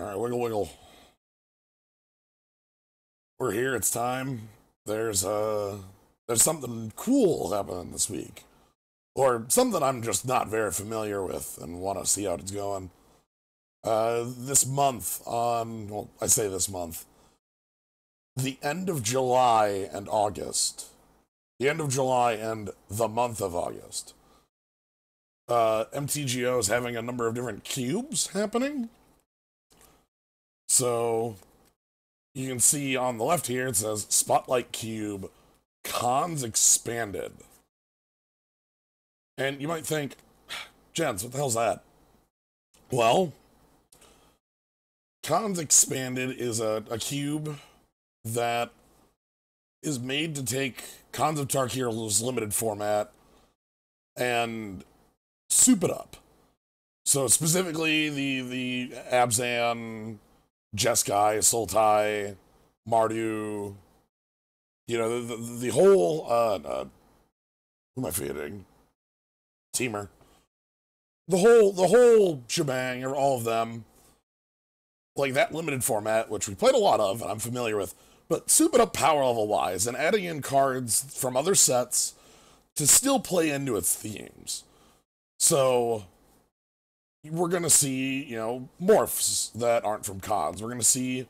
Alright, wiggle wiggle. We're here, it's time. There's something cool happening this week. Or something I'm just not very familiar with and want to see how it's going. This month well, I say this month, the end of July and August. The end of July and the month of August. MTGO is having a number of different cubes happening. So you can see on the left here, it says Spotlight Cube, Khans Expanded. And you might think, Jens, what the hell's that? Well, Khans Expanded is a cube that is made to take Khans of Tarkir's limited format and soup it up. So specifically the Abzan, Jeskai, Sultai, Mardu, you know, the whole, who am I forgetting? Teamer. The whole shebang, or all of them, like that limited format, which we played a lot of, and I'm familiar with, but soup it up power level wise, and adding in cards from other sets to still play into its themes. So we're going to see, you know, morphs that aren't from Khans. We're going to see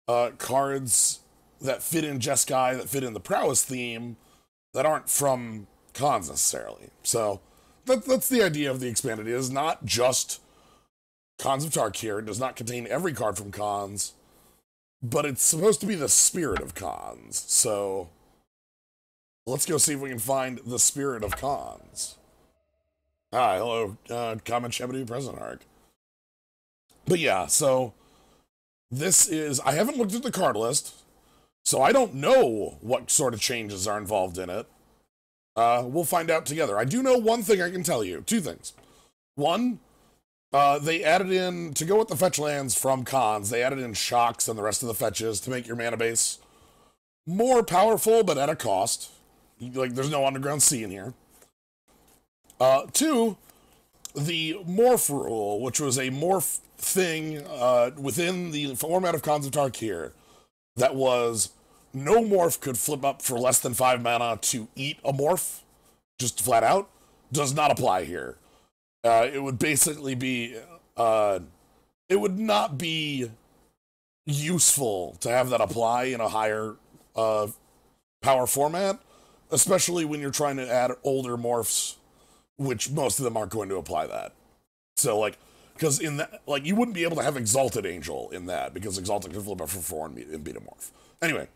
cards that fit in Jeskai, that fit in the Prowess theme, that aren't from Khans necessarily. So that's the idea of the expanded. It is not just Khans of Tarkir. It does not contain every card from Khans, but it's supposed to be the spirit of Khans. So let's go see if we can find the spirit of Khans. Hi, hello, Comment Shabadoo President Arc. But yeah, so this is, I haven't looked at the card list, so I don't know what sort of changes are involved in it. We'll find out together. I do know one thing I can tell you, two things. One, they added in, to go with the fetch lands from Khans, they added in shocks and the rest of the fetches to make your mana base more powerful, but at a cost. Like, there's no Underground Sea in here. Two, the morph rule, which was a morph thing within the format of Khans of Tarkir, that was no morph could flip up for less than 5 mana to eat a morph, just flat out, does not apply here. It would basically be, it would not be useful to have that apply in a higher power format, especially when you're trying to add older morphs, which most of them aren't going to apply that. So, like, because in that, like, you wouldn't be able to have Exalted Angel in that, because Exalted can flip up for 4 and beat a morph. Anyway,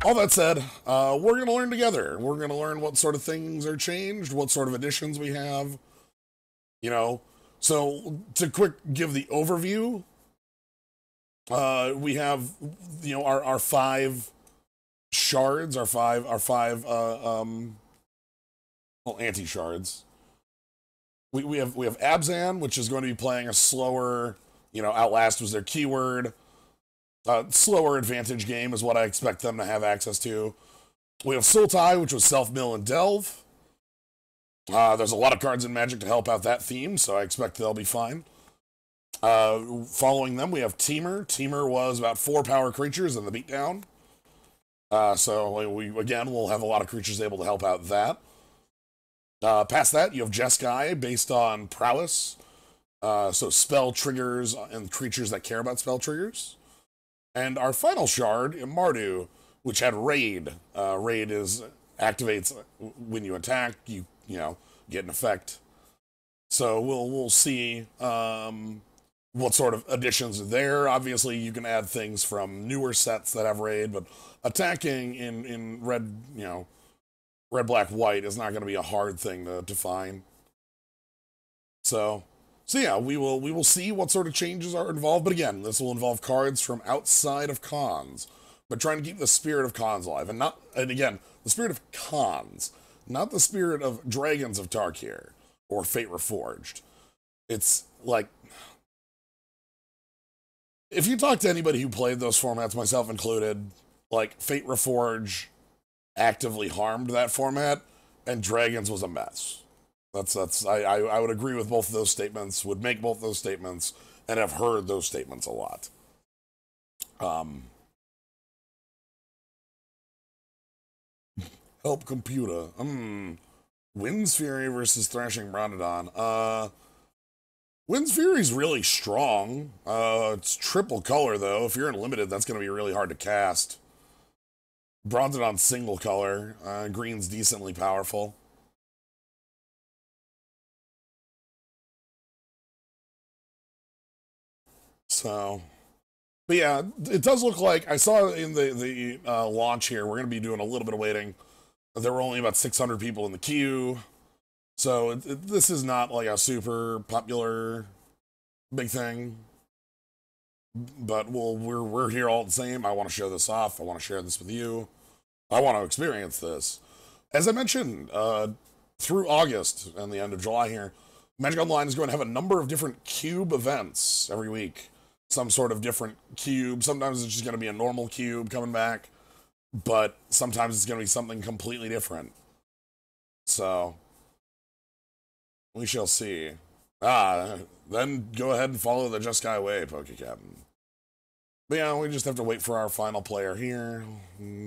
all that said, we're going to learn together. We're going to learn what sort of things are changed, what sort of additions we have, you know. So, to quick give the overview, we have, you know, our 5 shards, our five well, anti-shards. We have Abzan, which is going to be playing a slower, you know, Outlast was their keyword. Slower advantage game is what I expect them to have access to. We have Sultai, which was Self-Mill and Delve. There's a lot of cards in Magic to help out that theme, so I expect they'll be fine. Following them, we have Teamer. Teamer was about 4 power creatures in the beatdown. So we'll have a lot of creatures able to help out that. Past that, you have Jeskai, based on Prowess. So spell triggers and creatures that care about spell triggers. And our final shard, Mardu, which had Raid. Raid activates when you attack, you know, get an effect. So we'll see what sort of additions are there. Obviously, you can add things from newer sets that have Raid, but attacking in red, you know, red, black, white is not going to be a hard thing to find. So yeah, we will see what sort of changes are involved. But again, this will involve cards from outside of Khans, but trying to keep the spirit of Khans alive, and again, the spirit of Khans, not the spirit of Dragons of Tarkir or Fate Reforged. It's like, if you talk to anybody who played those formats, myself included, like, Fate Reforged actively harmed that format, and Dragons was a mess. I would agree with both of those statements, would make both those statements, and have heard those statements a lot. Help computer. Wind's Fury versus Thrashing Bronodon. Wind's Fury's really strong. It's triple color, though. If you're in limited, that's going to be really hard to cast. Bronzodon's single color. Green's decently powerful. So, but yeah, it does look like, I saw in the launch here, we're going to be doing a little bit of waiting. There were only about 600 people in the queue. So this is not like a super popular big thing. But we're here all the same. I want to show this off. I want to share this with you. I want to experience this. As I mentioned, through August and the end of July here, Magic Online is going to have a number of different cube events every week. Some sort of different cube. Sometimes it's just going to be a normal cube coming back. But sometimes it's going to be something completely different. So, we shall see. Then go ahead and follow the Just Guy way, Captain. But yeah, we just have to wait for our final player here.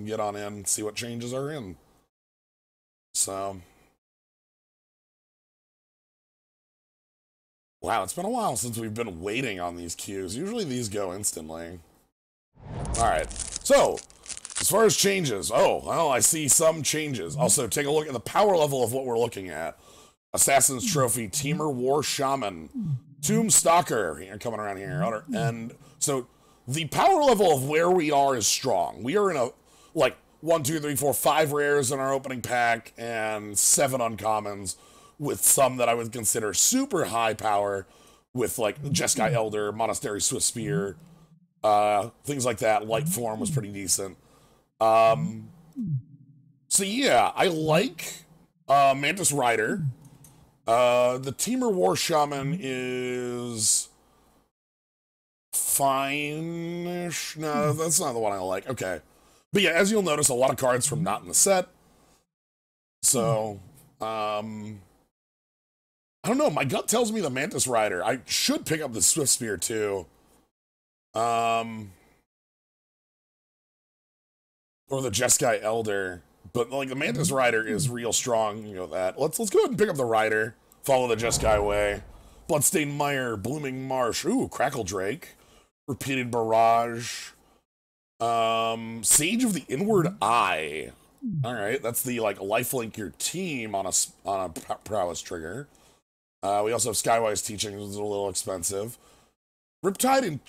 Get on in, see what changes are in. So. Wow, it's been a while since we've been waiting on these queues. Usually these go instantly. Alright, so, as far as changes, well, I see some changes. Also, take a look at the power level of what we're looking at. Assassin's Trophy, Teamer War Shaman, Tomb Stalker, coming around here. And so, the power level of where we are is strong. We are in a, 1, 2, 3, 4, 5 rares in our opening pack, and 7 uncommons, with some that I would consider super high power, with Jeskai Elder, Monastery Swift Spear, things like that. Light Form was pretty decent. So yeah, I like Mantis Rider. The Teamer War Shaman is fine-ish. No, that's not the one I like. Okay. But yeah, as you'll notice, a lot of cards from not in the set. So, I don't know. My gut tells me the Mantis Rider. I should pick up the Swift Spear, too. Or the Jeskai Elder. But, the Mantis Rider is real strong. You know that. Let's go ahead and pick up the Rider. Follow the Jeskai way. Bloodstained Mire, Blooming Marsh. Ooh, Crackle Drake. Repeated Barrage. Sage of the Inward Eye. Alright, that's the, lifelink your team on a Prowess trigger. We also have Skywise Teaching, which is a little expensive. Riptide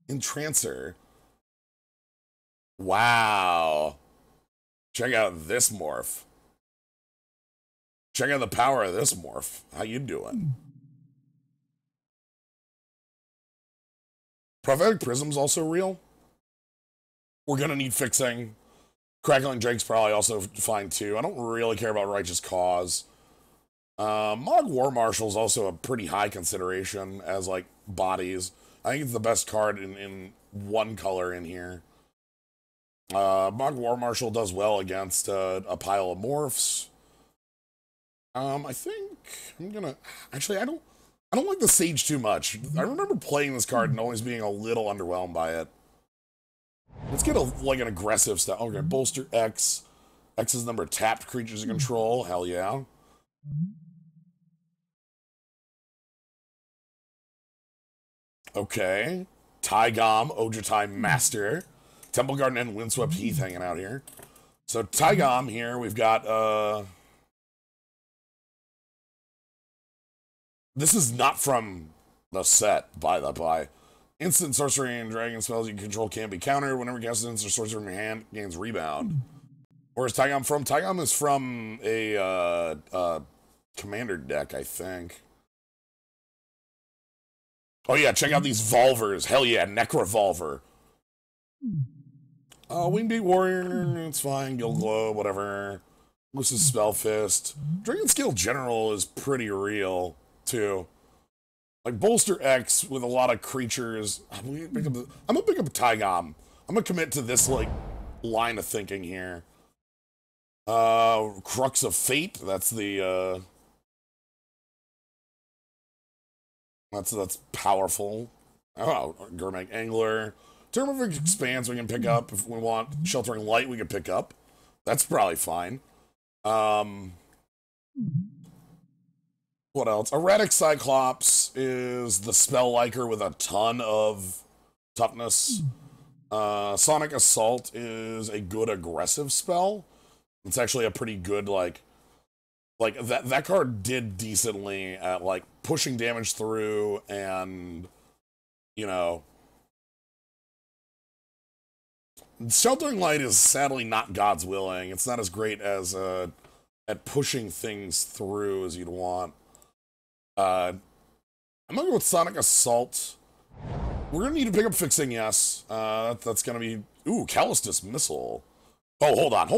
Entrancer. Wow. Check out this morph. Check out the power of this morph. How you doing? Prophetic Prism's also real. We're gonna need fixing. Crackling Drake's probably also fine too. I don't really care about Righteous Cause. Mog War Marshal's also a pretty high consideration as bodies. I think it's the best card in one color in here. Mog War Marshal does well against a pile of morphs. I think I'm gonna actually I don't like the Sage too much. I remember playing this card and always being a little underwhelmed by it. Let's get an aggressive stuff. Okay, Bolster X. X is the number of tapped creatures in control. Hell yeah. Okay. Tygom, Ojutai Master. Temple Garden and Windswept Heath hanging out here. So Tygom here, we've got this is not from the set, by the by. Instant sorcery and dragon spells you control can't be countered. Whenever you cast an instant sorcery from your hand, gains rebound. Where's Tygom from? Tygom is from a commander deck, I think. Oh yeah, check out these Volvers. Hell yeah, Necrovolver. Wingbeat Warrior, it's fine. Guild Glow, whatever. Lucis Spellfist. Dragon Scale General is pretty real, too. Bolster X with a lot of creatures. I'm gonna pick up Tygom. I'm gonna commit to this, line of thinking here. Crux of Fate, that's the, That's powerful. Oh, Gurmag Angler. Termagant Expanse we can pick up if we want. Sheltering Light we can pick up. That's probably fine. What else? Erratic Cyclops is the spell liker with a ton of toughness. Sonic Assault is a good aggressive spell. It's actually a pretty good, like that card did decently at, like, pushing damage through and, you know... Sheltering Light is sadly not God's Willing. It's not as great as, at pushing things through as you'd want. I'm gonna go with Sonic Assault. We're gonna need to pick up Fixing, yes. That's gonna be... Ooh, Callistus Missile. Oh, hold on.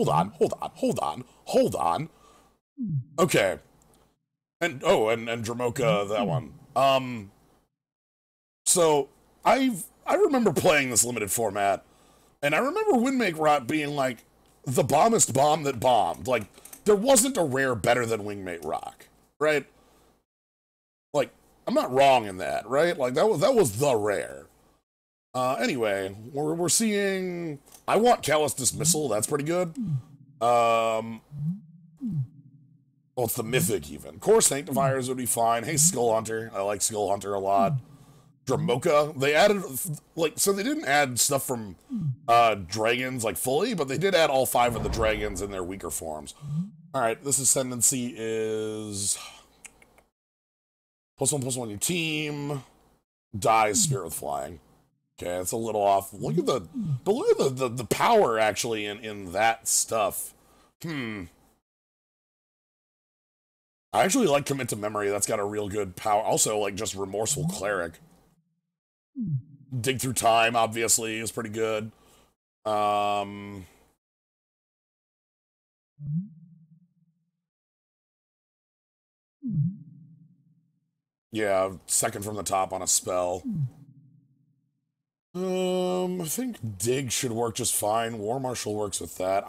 Okay. And Dramoka, that one. So, I remember playing this limited format, and I remember Wingmate Rot being, like, the bombest bomb that bombed. Like, there wasn't a rare better than Wingmate Rock, right? Like, I'm not wrong in that, right? Like, that was the rare. Anyway, we're seeing... I want Callistus Missile, that's pretty good. Well, it's the Mythic, even. Core Sanctifiers would be fine. Hey, Skull Hunter. I like Skull Hunter a lot. Dramoka. They added, like, so they didn't add stuff from dragons, like, fully, but they did add all 5 of the dragons in their weaker forms. Alright, this Ascendancy is... +1/+1 your team. Dies Spirit with Flying. Okay, that's a little off. Look at the power, actually, in that stuff. I actually like Commit to Memory. That's got a real good power. Also, like, just Remorseful Cleric. Dig Through Time, obviously, is pretty good. Yeah, second from the top on a spell. I think Dig should work just fine. War Marshal works with that.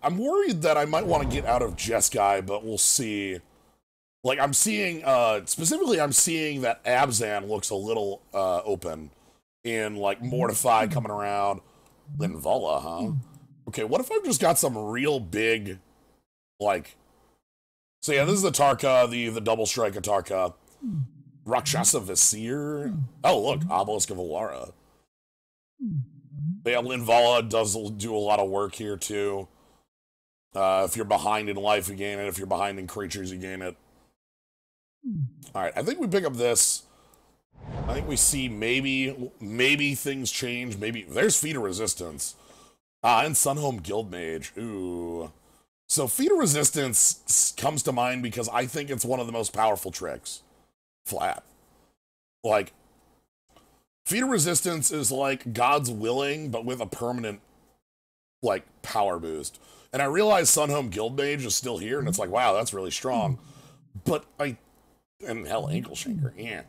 I'm worried that I might want to get out of Jeskai, but we'll see. Like, I'm seeing, specifically, I'm seeing that Abzan looks a little, open in, like, Mortify coming around. Linvala, huh? Okay, what if I've just got some real big, like... So, yeah, this is the Tarka, the double strike Tarka. Rakshasa Visir. Oh, look, Obelisk of Alara. But yeah, Linvala does do a lot of work here, too. If you're behind in life, you gain it. If you're behind in creatures, you gain it. Alright, I think we pick up this. I think we see maybe things change. Maybe there's Feat of Resistance. And Sunhome Guildmage. Ooh. So Feat of Resistance comes to mind because I think it's one of the most powerful tricks. Flat. Like, Feat of Resistance is like God's Willing, but with a permanent, like, power boost. And I realize Sunhome Guildmage is still here, and it's like, wow, that's really strong. But and hell, Ankle Shanker, yeah.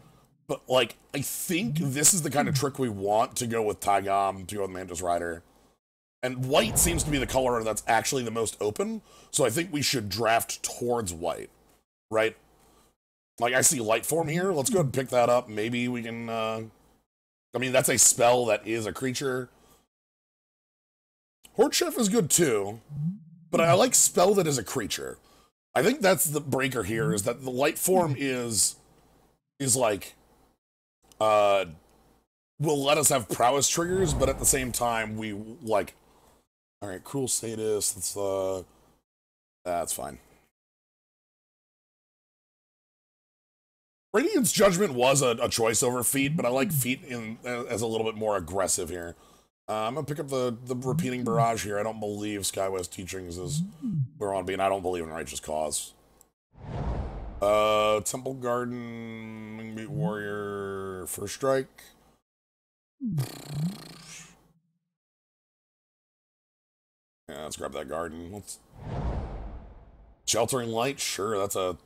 But, like, I think this is the kind of trick we want to go with Taigam, to go with Mantis Rider. And white seems to be the color that's actually the most open, so I think we should draft towards white, right? Like, I see Light Form here, let's go ahead and pick that up. Maybe we can, I mean, that's a spell that is a creature. Horde Chef is good too, but I like spell that is a creature. I think that's the breaker here, is that the Light Form is like, will let us have prowess triggers, but at the same time, we, like, alright, Cruel Sadist, that's fine. Radiant's Judgment was a choice over Feat, but I like Feat as a little bit more aggressive here. I'm gonna pick up the Repeating Barrage here. I don't believe Skywest Teachings is where I want to be, and I don't believe in Righteous Cause. Temple Garden, Wingbeat Warrior, First Strike. Yeah, let's grab that garden. Sheltering Light, sure, that's a...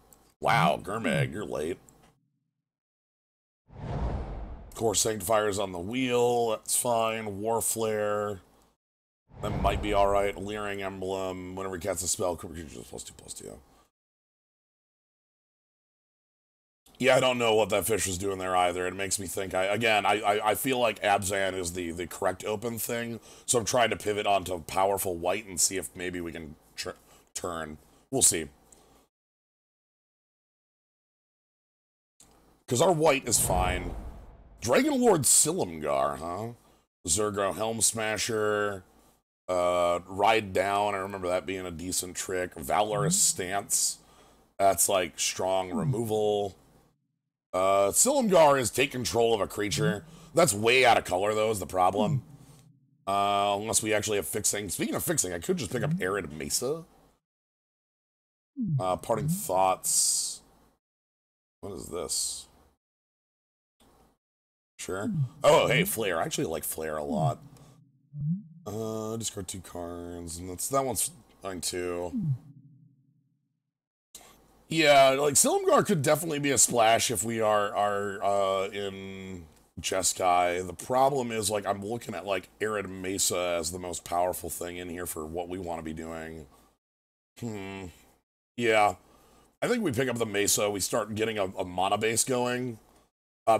Wow, Gurmag, you're late. Core Sanctifier's on the wheel, that's fine. War Flare, that might be alright. Leering Emblem, whenever he casts a spell, creatures +2/+2. Yeah, I don't know what that fish was doing there either. It makes me think. I feel like Abzan is the correct open thing, so I'm trying to pivot onto powerful white and see if maybe we can turn. We'll see. Because our white is fine. Dragon Lord Silumgar, huh? Zergo Helm Smasher. Ride Down. I remember that being a decent trick. Valorous Stance. That's like strong removal. Silumgar is take control of a creature. That's way out of color, though, is the problem. Unless we actually have fixing. Speaking of fixing, I could just pick up Arid Mesa. Parting Thoughts. What is this? Sure. Oh, hey, Flare. I actually like Flare a lot. Discard 2 cards, and that one's fine too. Yeah, like Silumgar could definitely be a splash if we are in Jeskai. The problem is, like, I'm looking at like Arid Mesa as the most powerful thing in here for what we want to be doing. Yeah. I think we pick up the Mesa, we start getting a mana base going.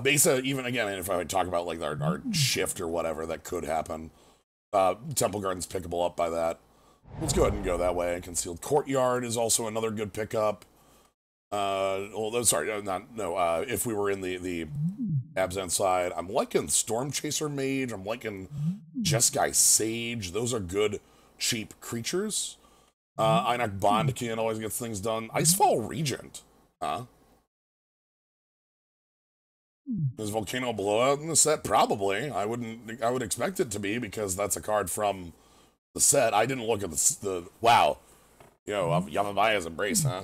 Mesa, even again, if I would talk about like our shift or whatever, that could happen. Temple Garden's pickable up by that. Let's go ahead and go that way. Concealed Courtyard is also another good pickup. If we were in the Abzan side, I'm liking Storm Chaser Mage, I'm liking Jeskai Sage. Those are good, cheap creatures. Einak Bondkin always gets things done. Icefall Regent, huh? Is Volcano Blowout in the set? Probably. I would expect it to be, because that's a card from the set. I didn't look at the wow. Yamamaya's Embrace, huh?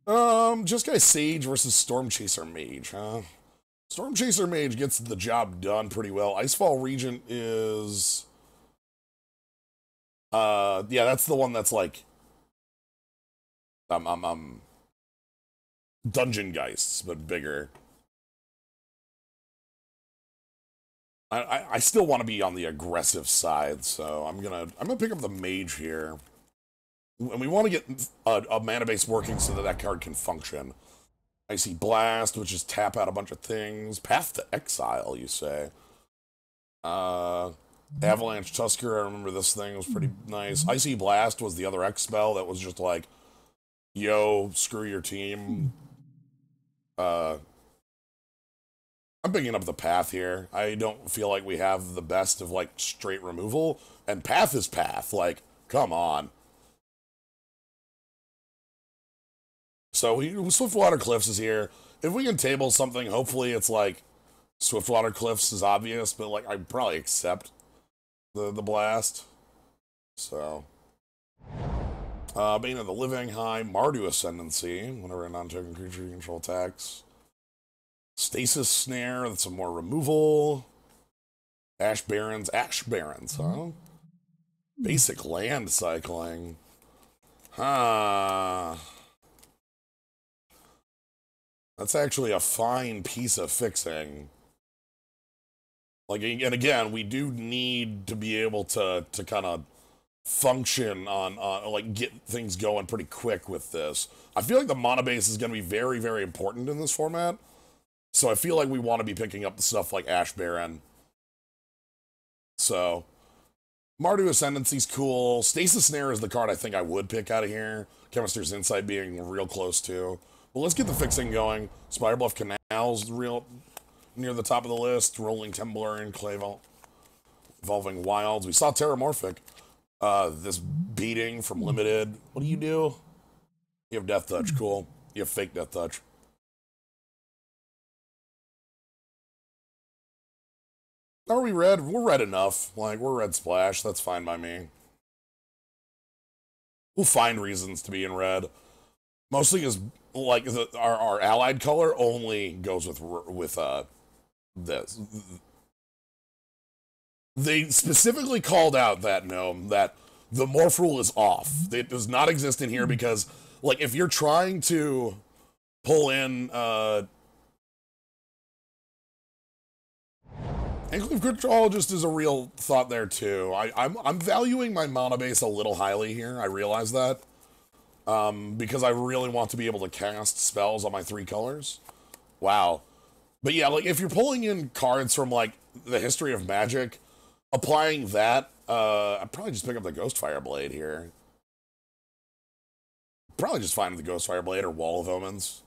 Jeskai Sage versus Storm Chaser Mage, huh? Storm Chaser Mage gets the job done pretty well. Icefall Regent is yeah, that's the one that's like Dungeon Geists, but bigger. I still want to be on the aggressive side, so I'm gonna pick up the Mage here. And we want to get a mana base working so that card can function. Icy Blast, which is tap out a bunch of things. Path to Exile, you say. Avalanche Tusker, I remember this thing was pretty nice. Icy Blast was the other X spell that was just like, yo, screw your team. I'm picking up the Path here. I don't feel like we have the best of like straight removal, and Path is Path. Like, come on. So Swiftwater Cliffs is here. If we can table something, hopefully it's like Swiftwater Cliffs is obvious, but like I'd probably accept the blast. So Bane of the Living, high. Mardu Ascendancy, whenever a non-token creature you control attacks. Stasis Snare, that's some more removal. Ash Barrens, huh? Basic land cycling. Huh. That's actually a fine piece of fixing. Like, and again, we do need to be able to kind of function on, like, get things going pretty quick with this. I feel like the mana base is going to be very, very important in this format. So I feel like we want to be picking up the stuff like Ash Baron. So, Mardu Ascendancy's cool. Stasis Snare is the card I think I would pick out of here. Chemister's Insight being real close to. Well, let's get the fixing going. Spirebluff Canal's real near the top of the list. Rolling Temblor, Clay Evolving Wilds. We saw Terramorphic. This beating from Limited. What do? You have Death Touch. Cool. You have fake Death Touch. Are we red? We're red enough. Like, we're red splash. That's fine by me. We'll find reasons to be in red. Mostly because, like, our allied color only goes with this. They specifically called out that gnome that the morph rule is off. It does not exist in here because, like, if you're trying to pull in Enclave Cryptologist is a real thought there too. I'm valuing my mana base a little highly here. I realize that. Because I really want to be able to cast spells on my 3 colors. Wow. But yeah, like if you're pulling in cards from like the history of Magic, applying that, I'd probably just pick up the Ghostfire Blade here. Probably just find the Ghostfire Blade or Wall of Omens.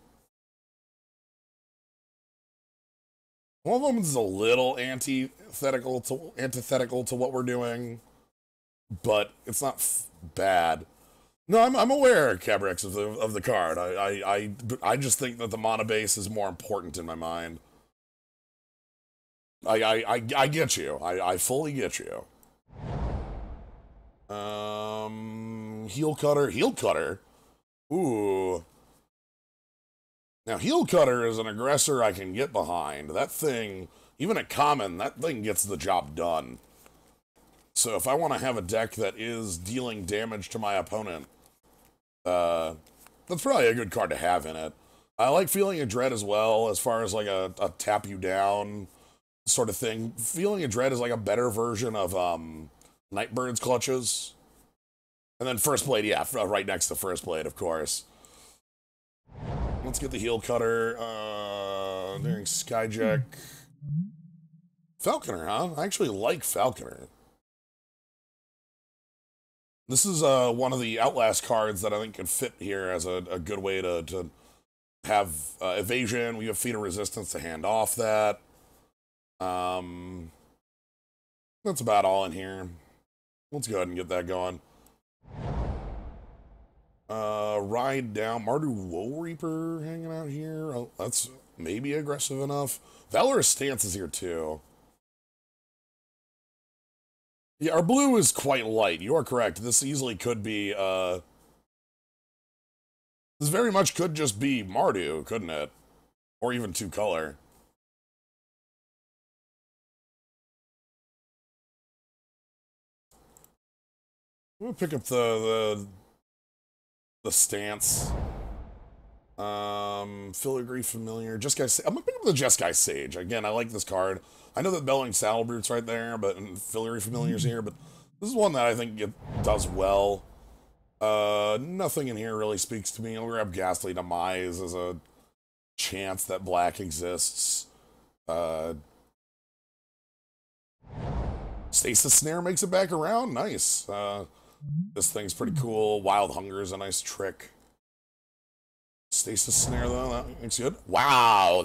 Wall of Omens is a little antithetical to what we're doing, but it's not bad. No, I'm aware, Cabrix, of the card. I just think that the mana base is more important in my mind. I get you. I fully get you. Heel cutter. Ooh. Now, heel cutter is an aggressor I can get behind. That thing, even at common, that thing gets the job done. So if I want to have a deck that is dealing damage to my opponent, that's probably a good card to have in it. I like Feeling of Dread as well, as far as like a tap you down sort of thing. Feeling of Dread is like a better version of Nightbird's Clutches. And then First Blade, yeah, right next to First Blade, of course. Let's get the heel cutter. During Skyjack. Falconer, huh? I actually like Falconer. This is one of the Outlast cards that I think could fit here as a good way to have evasion. We have Feat of Resistance to hand off that. That's about all in here. Let's go ahead and get that going. Ride down. Mardu Woe Reaper hanging out here. Oh, that's maybe aggressive enough. Valorous Stance is here too. Yeah, our blue is quite light. You are correct. This easily could be, this very much could just be Mardu, couldn't it? Or even two color. I'm gonna pick up the stance. Filigree Familiar. I'm gonna pick up the Jeskai Sage. Again, I like this card. I know that Bellowing Saddlebrute's right there, but Filigree Familiar's here, but this is one that I think it does well. Nothing in here really speaks to me. I'll grab Ghastly Demise as a chance that black exists. Stasis Snare makes it back around. Nice. This thing's pretty cool. Wild Hunger is a nice trick. Stasis Snare, though, that makes good. Wow.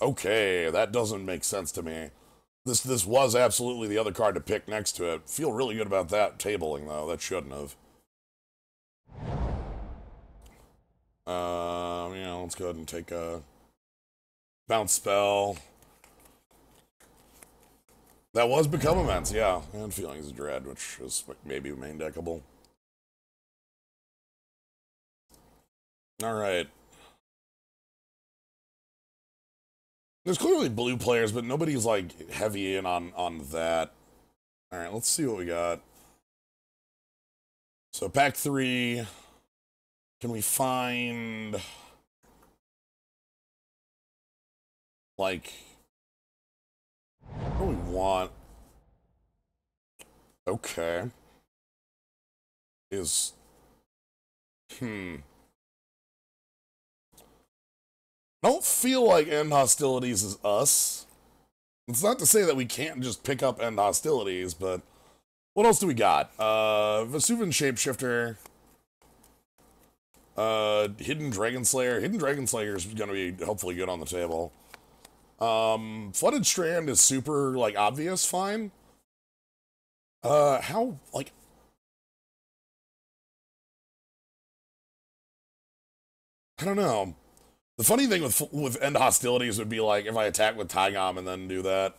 Okay, that doesn't make sense to me. This was absolutely the other card to pick next to it. Feel really good about that tabling, though. That shouldn't have. Yeah, let's go ahead and take a bounce spell. That was Become Immense, yeah. And Feelings of Dread, which is maybe main deckable. Alright. There's clearly blue players, but nobody's, like, heavy in on that. Alright, let's see what we got. So, pack 3. Can we find... like... what do we want? Okay. I don't feel like End Hostilities is us. It's not to say that we can't just pick up End Hostilities, but what else do we got? Vesuvian Shapeshifter. Hidden Dragon Slayer. Hidden Dragon Slayer is going to be hopefully good on the table. Flooded Strand is super, like, obvious fine. How, like... I don't know. The funny thing with End Hostilities would be, like, if I attack with Tygom and then do that.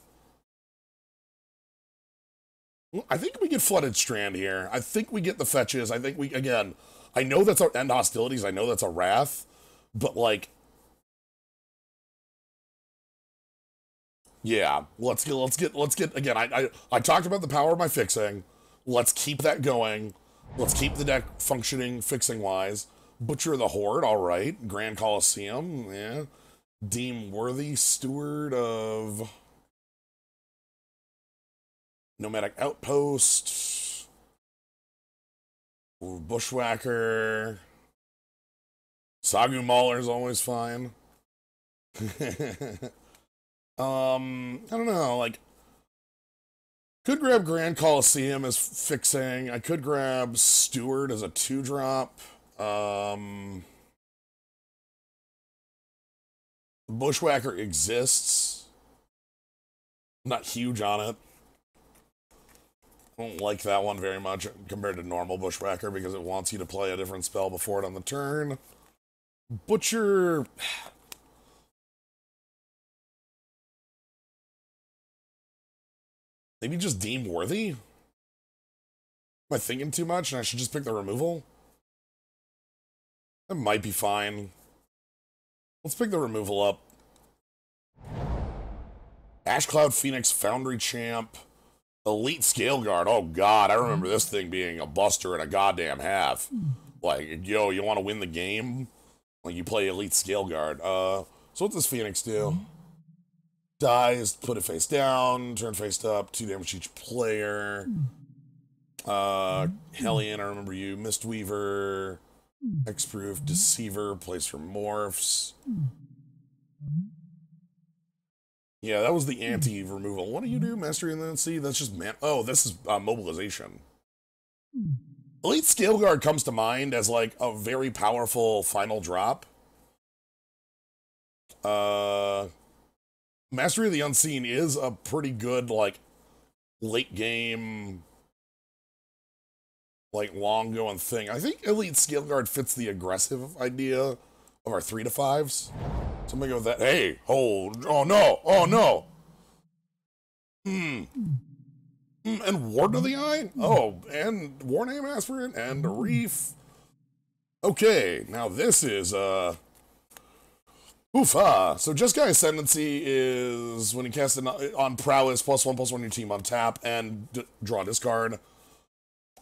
I think we get Flooded Strand here. I think we get the fetches. I think we, again, I know that's our End Hostilities. I know that's a Wrath. But, like... yeah, let's get again, I talked about the power of my fixing. Let's keep that going. Let's keep the deck functioning fixing-wise. Butcher the Horde, alright. Grand Coliseum, yeah. Deem Worthy Steward of Nomadic Outpost. Bushwhacker. Sagu Mauler's always fine. I don't know, like, could grab Grand Coliseum as fixing. I could grab Steward as a 2-drop. Bushwhacker exists. Not huge on it. I don't like that one very much compared to normal Bushwhacker because it wants you to play a different spell before it on the turn. Butcher... Maybe just deem worthy? Am I thinking too much and I should just pick the removal? That might be fine. Let's pick the removal up. Ashcloud Phoenix, Foundry Champ, Elite Scale Guard. Oh god, I remember this thing being a buster and a goddamn half. Like, yo, you want to win the game? Like, you play Elite Scale Guard. So what does Phoenix do? Dies, put it face down, turn face up, 2 damage each player. Hellion, I remember you. Mistweaver, Hexproof, Deceiver, place for Morphs. Yeah, that was the anti-removal. What do you do, Mastery and then see? That's just man. Oh, this is mobilization. Elite Scale Guard comes to mind as like a very powerful final drop. Mastery of the Unseen is a pretty good, like, late game, like, long going thing. I think Elite Scale Guard fits the aggressive idea of our 3-5s. So I'm gonna go with that. Hey, hold. Oh no! Oh no! And Ward of the Eye? Oh, and Warname Aspirant and Reef. Okay, now this is, Oofa! So Jeskai Ascendancy is when you cast it on Prowess, +1/+1 your team on tap, and draw a discard.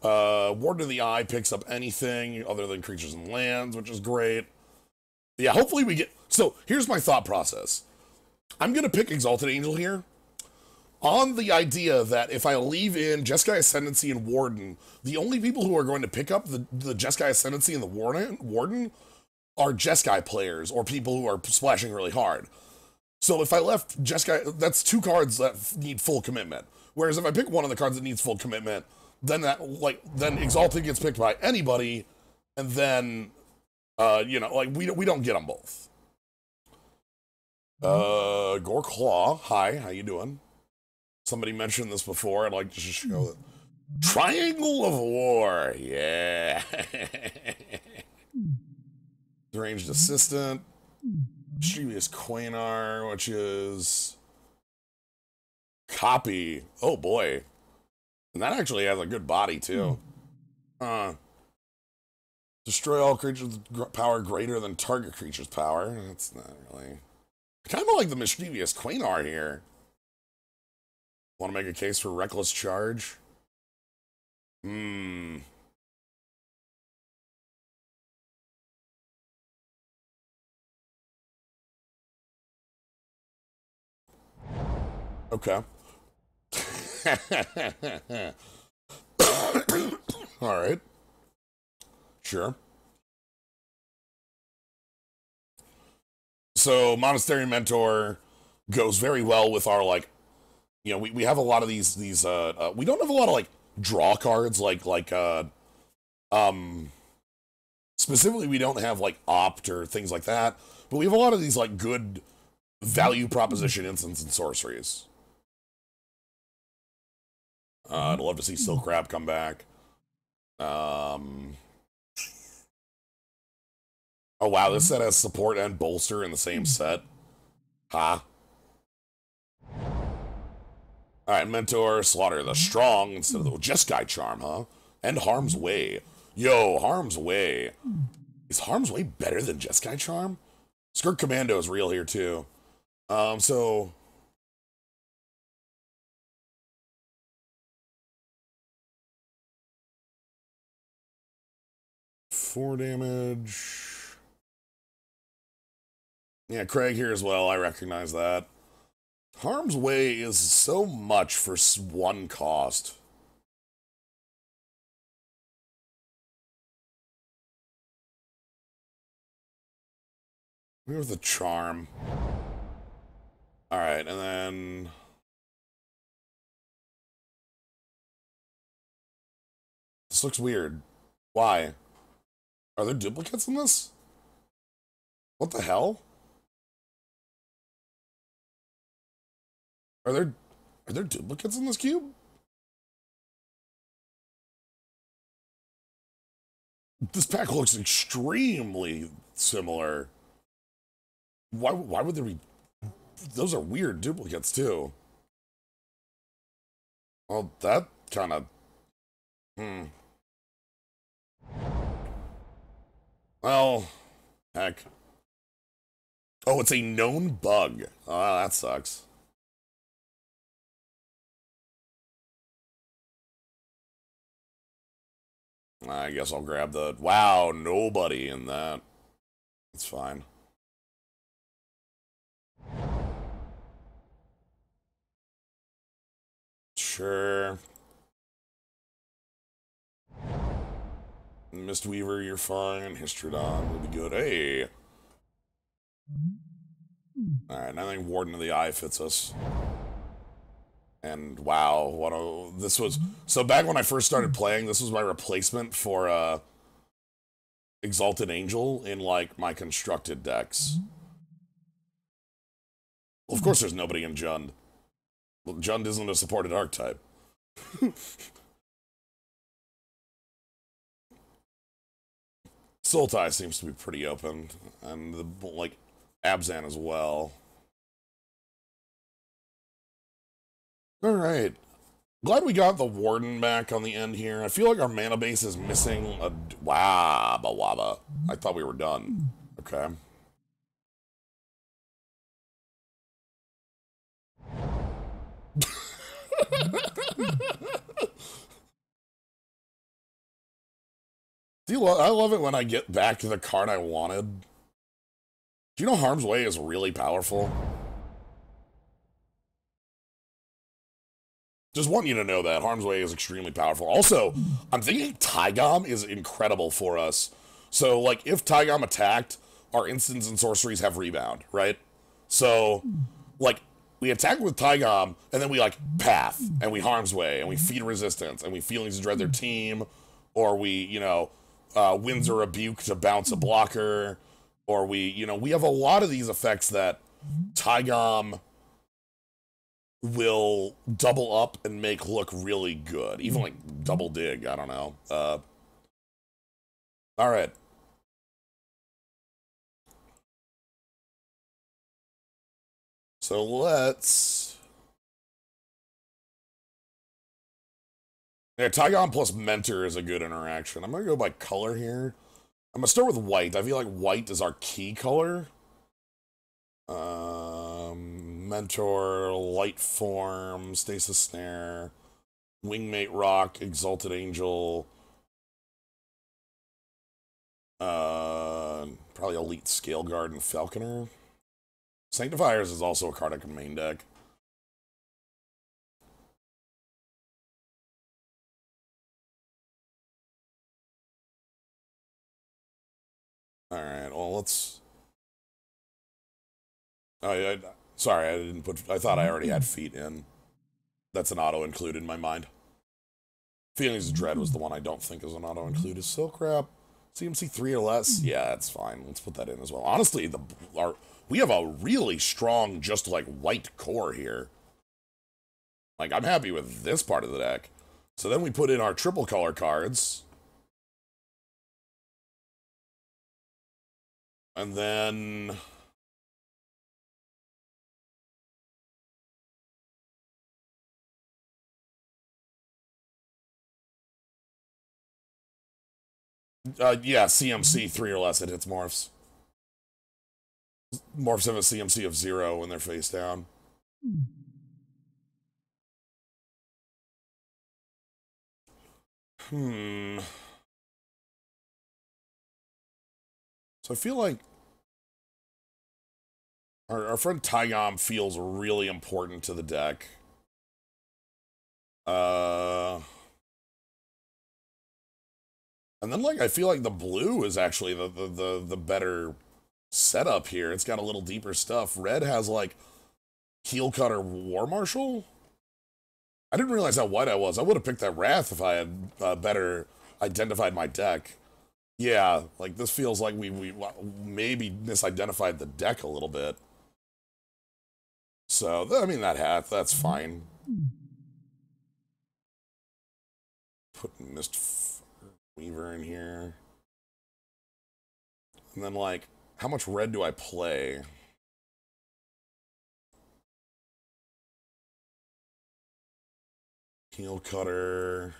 Ward of the Eye picks up anything other than creatures and lands, which is great. Yeah, hopefully we get... So, here's my thought process. I'm going to pick Exalted Angel here, on the idea that if I leave in Jeskai Ascendancy and Warden, the only people who are going to pick up the Jeskai Ascendancy and the Warden are Jeskai players, or people who are splashing really hard. So if I left Jeskai, that's 2 cards that need full commitment. Whereas if I pick one of the cards that needs full commitment, then then Exalted gets picked by anybody, and then, you know, like, we don't get them both. Gore Claw, hi, how you doing? Somebody mentioned this before, I'd like to just show it. Triangle of War, yeah. Ranged Assistant, Mischievous Quainar, which is copy. Oh boy. And that actually has a good body too. Destroy all creatures with power greater than target creature's power. That's not really... I kind of like the Mischievous Quainar here. Want to make a case for Reckless Charge? Okay. All right. Sure. So, Monastery Mentor goes very well with our, like, you know, we have a lot of these we don't have a lot of, like, draw cards, specifically we don't have, like, Opt or things like that, but we have a lot of these, like, good value proposition instants and sorceries. I'd love to see Silk Crab come back. Oh wow, this set has support and bolster in the same set. Ha. Alright, Mentor, Slaughter the Strong instead of the Jeskai Charm, huh? And Harm's Way. Yo, Harm's Way. Is Harm's Way better than Jeskai Charm? Skirt Commando is real here too. So... 4 damage. Yeah, Craig here as well. I recognize that. Harm's Way is so much for 1 cost. Here's the charm. Alright, and then... This looks weird. Why? Are there duplicates in this? What the hell? Are there duplicates in this cube? This pack looks extremely similar. Why would there be... Those are weird duplicates, too. Well, that kind of... Well, heck. Oh, it's a known bug. Oh, that sucks. I guess I'll grab the... Wow, nobody in that. That's fine. Sure. Mistweaver, you're fine. Histrodon will be good. Hey! Alright, I think Warden of the Eye fits us. And wow, what a... This was... So back when I first started playing, this was my replacement for, Exalted Angel in, like, my constructed decks. Well, of course there's nobody in Jund. Well, Jund isn't a supported archetype. Sultai seems to be pretty open, and, like, Abzan as well. Alright. Glad we got the Warden back on the end here. I feel like our mana base is missing a... Wabba wabba. I thought we were done. Okay. I love it when I get back to the card I wanted. Do you know Harm's Way is really powerful? Just want you to know that. Harm's Way is extremely powerful. Also, I'm thinking Taigam is incredible for us. So, like, if Taigam attacked, our instants and sorceries have rebound, right? So, like, we attack with Taigam, and then we, like, Path, and we Harm's Way, and we Feed Resistance, and we Feelings to Dread their team, or we, you know, Winds or Rebuke to bounce a blocker, or we, you know, we have a lot of these effects that Taigam will double up and make look really good. Even like double dig, I don't know. Alright. So let's... Yeah, Taigam plus Mentor is a good interaction. I'm gonna go by color here. I'm gonna start with white. I feel like white is our key color. Mentor, Light Form, Stasis Snare, Wingmate Rock, Exalted Angel, probably Elite Scale Guard and Falconer. Sanctifiers is also a card I can main deck. Alright, well, let's... Oh, sorry, I didn't put... I thought I already had feet in. That's an auto-include in my mind. Feelings of Dread was the one I don't think is an auto-include. Is Silk Wrap CMC 3 or less? Yeah, that's fine. Let's put that in as well. Honestly, we have a really strong, just like, white core here. Like, I'm happy with this part of the deck. So then we put in our triple color cards. And then... yeah, CMC 3 or less, it hits Morphs. Morphs have a CMC of 0 when they're face down. So I feel like our friend Taigam feels really important to the deck. And then, like, I feel like the blue is actually the better setup here. It's got a little deeper stuff. Red has like Heel Cutter War Marshal. I didn't realize how white I was. I would have picked that Wrath if I had better identified my deck. Yeah, like this feels like we maybe misidentified the deck a little bit. So, I mean, that's fine. Put Mist Weaver in here. And then, like, how much red do I play? Heel Cutter.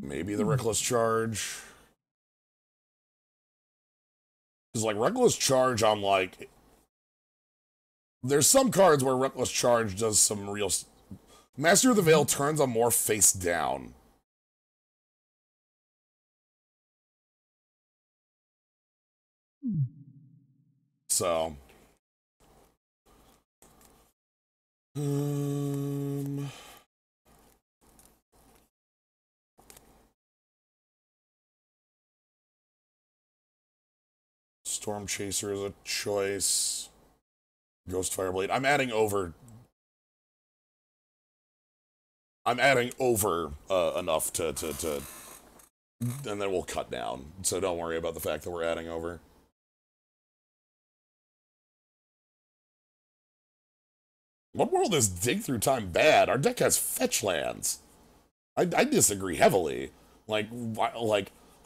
Maybe the Reckless Charge. Because, like, Reckless Charge on, like... There's some cards where Reckless Charge does some real... Master of the Veil turns on Morph face down. So... Storm Chaser is a choice. Ghost Fireblade. I'm adding over enough to and then we'll cut down. So don't worry about the fact that we're adding over. What world is Dig Through Time bad? Our deck has fetch lands. I disagree heavily. Like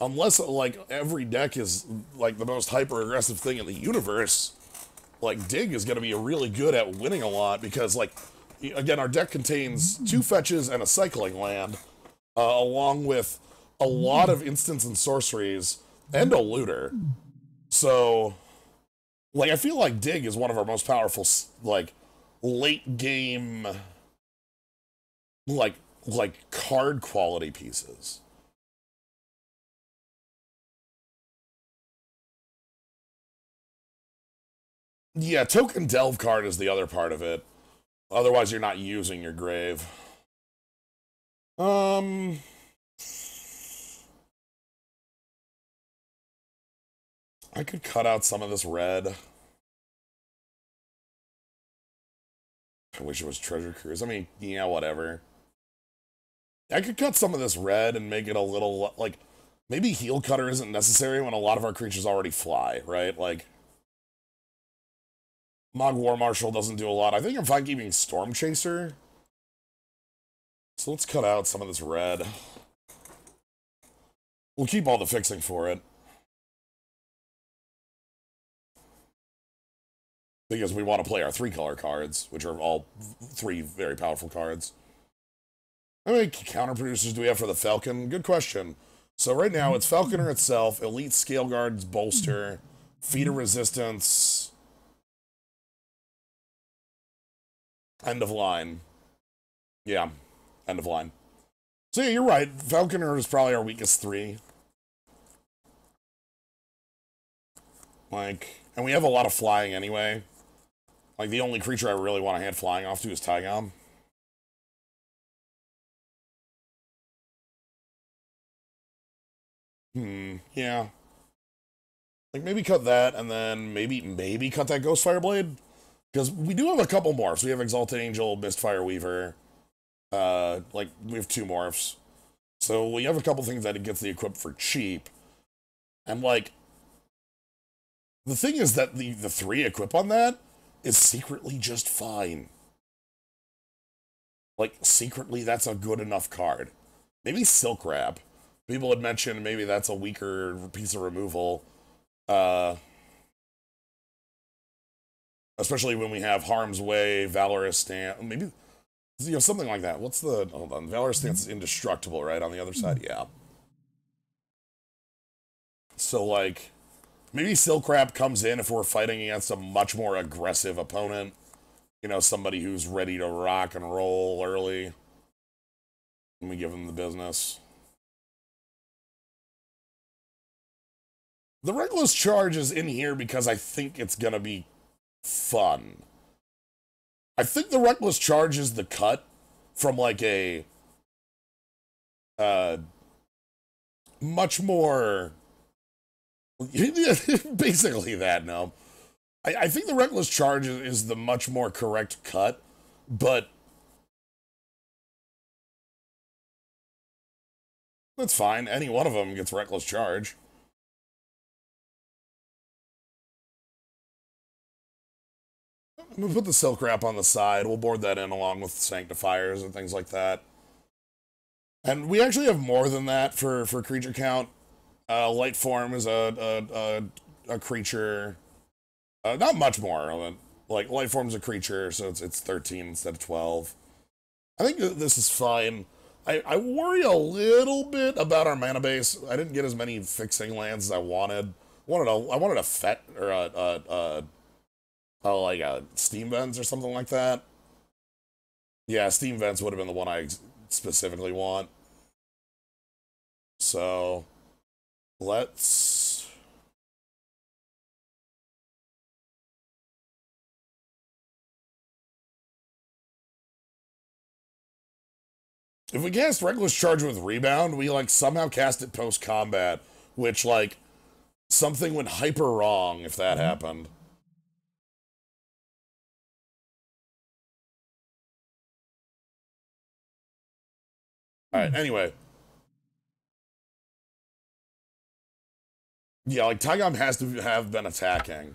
unless like every deck is like the most hyper aggressive thing in the universe, like Dig is going to be really good at winning a lot because like again our deck contains 2 fetches and a cycling land, along with a lot of instants and sorceries and a looter. So like I feel like Dig is one of our most powerful like late game like card quality pieces. Yeah, token delve card is the other part of it. Otherwise, you're not using your grave. I could cut out some of this red. I wish it was Treasure Cruise. I mean, yeah, whatever. I could cut some of this red and make it a little, like, maybe Heel Cutter isn't necessary when a lot of our creatures already fly, right? Like, Mog War Marshal doesn't do a lot. I think I'm fine keeping Storm Chaser. So let's cut out some of this red. We'll keep all the fixing for it. Because we want to play our 3-color cards, which are all 3 very powerful cards. How many counter producers do we have for the Falcon? Good question. So right now, it's Falconer itself, Elite Scale Guards Bolster, Feat of Resistance, End of Line. Yeah, end of line. So yeah, you're right. Falconer is probably our weakest 3. Like, and we have a lot of flying anyway. Like, the only creature I really want to hand flying off to is Tygom. Yeah. Like, maybe cut that, and then maybe cut that Ghost Fireblade. Because we do have a couple morphs. We have Exalted Angel, Mistfire Weaver. Like, we have 2 morphs. So we have a couple things that it gets the equip for cheap. And, like, the thing is that the 3 equip on that is secretly just fine. Like, secretly, that's a good enough card. Maybe Silk Wrap. People had mentioned maybe that's a weaker piece of removal. Especially when we have Harm's Way, Valorous Stance. Maybe, you know, something like that. What's the... Hold on. Valorous Stance is indestructible, right? On the other side? Yeah. So, like... Maybe Silk Wrap comes in if we're fighting against a much more aggressive opponent. You know, somebody who's ready to rock and roll early. And we give them the business. The Reckless Charge is in here because I think it's going to be fun. I think the Reckless Charge is the cut from, like, a... much more... Basically that, no. I think the Reckless Charge is the much more correct cut, but that's fine. Any one of them gets Reckless Charge. I'm gonna put the Silk Wrap on the side. We'll board that in along with Sanctifiers and things like that. And we actually have more than that for creature count. Light Form is a creature. Not much more. Like, Light Form's a creature, so it's 13 instead of 12. I think this is fine. I worry a little bit about our mana base. I didn't get as many fixing lands as I wanted. I wanted a Fet, or like a Steam Vents or something like that. Yeah, Steam Vents would have been the one I specifically want. So, let's... If we cast Reckless Charge with Rebound, we, like, somehow cast it post-combat, which, like, something went hyper wrong if that happened. Alright, anyway. Yeah, like, Tygom has to have been attacking.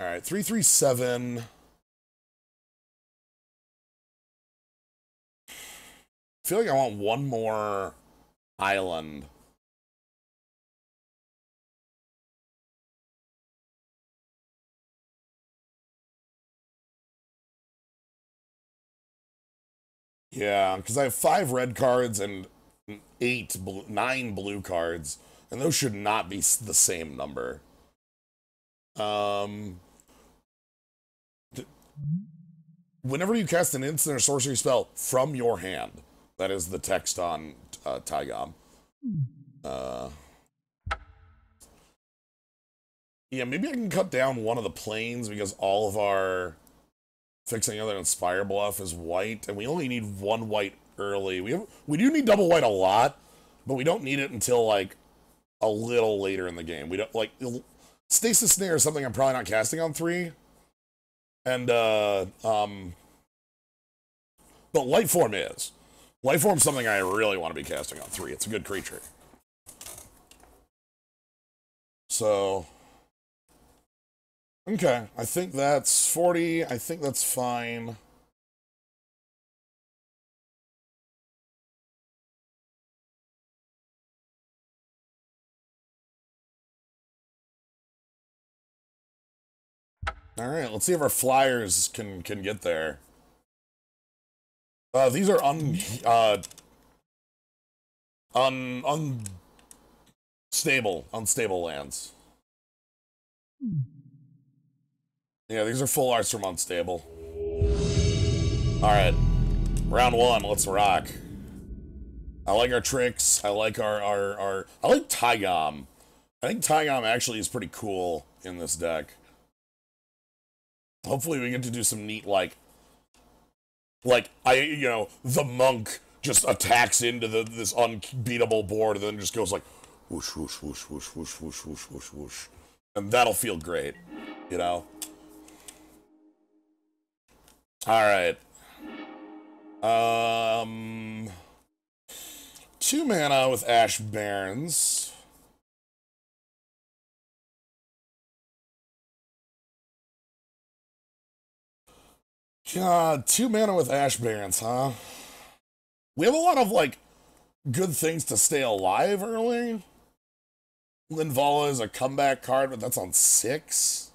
Alright, 3/3/7. I feel like I want one more island. Yeah, because I have 5 red cards and 9 blue cards, and those should not be the same number. Whenever you cast an instant or sorcery spell from your hand, that is the text on Tygom. Yeah, maybe I can cut down one of the planes because all of our fixing other than Spire Bluff is white, and we only need 1 white early. We do need double white a lot, but we don't need it until like a little later in the game. We don't like Stasis Snare is something I'm probably not casting on 3. And but Light Form is. Light Form's something I really want to be casting on 3. It's a good creature. So okay, I think that's 40. I think that's fine. All right, let's see if our flyers can get there. These are unstable lands. Yeah, these are full arts from unstable. All right, round 1. Let's rock. I like our tricks. I like I like Tygom. I think Tygom actually is pretty cool in this deck. Hopefully we get to do some neat, like the monk just attacks into this unbeatable board and then just goes like whoosh, whoosh, whoosh, whoosh, whoosh, whoosh, whoosh, whoosh, whoosh. And that'll feel great, you know? Alright. 2 mana with Ash Barrens. God, 2 mana with Ash Barrens, huh? We have a lot of, like, good things to stay alive early. Linvala is a comeback card, but that's on 6.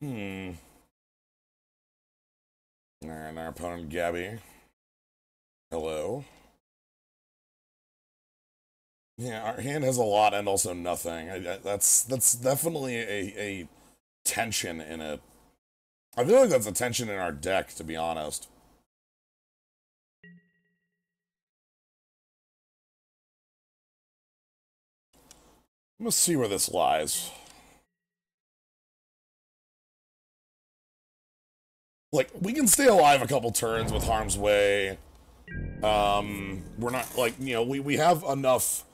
Alright, our opponent, Gabby. Hello. Yeah, our hand has a lot and also nothing. That's definitely a tension in it. I feel like that's a tension in our deck, to be honest. Let's see where this lies. Like, we can stay alive a couple turns with Harm's Way. We're not, like, you know, we have enough.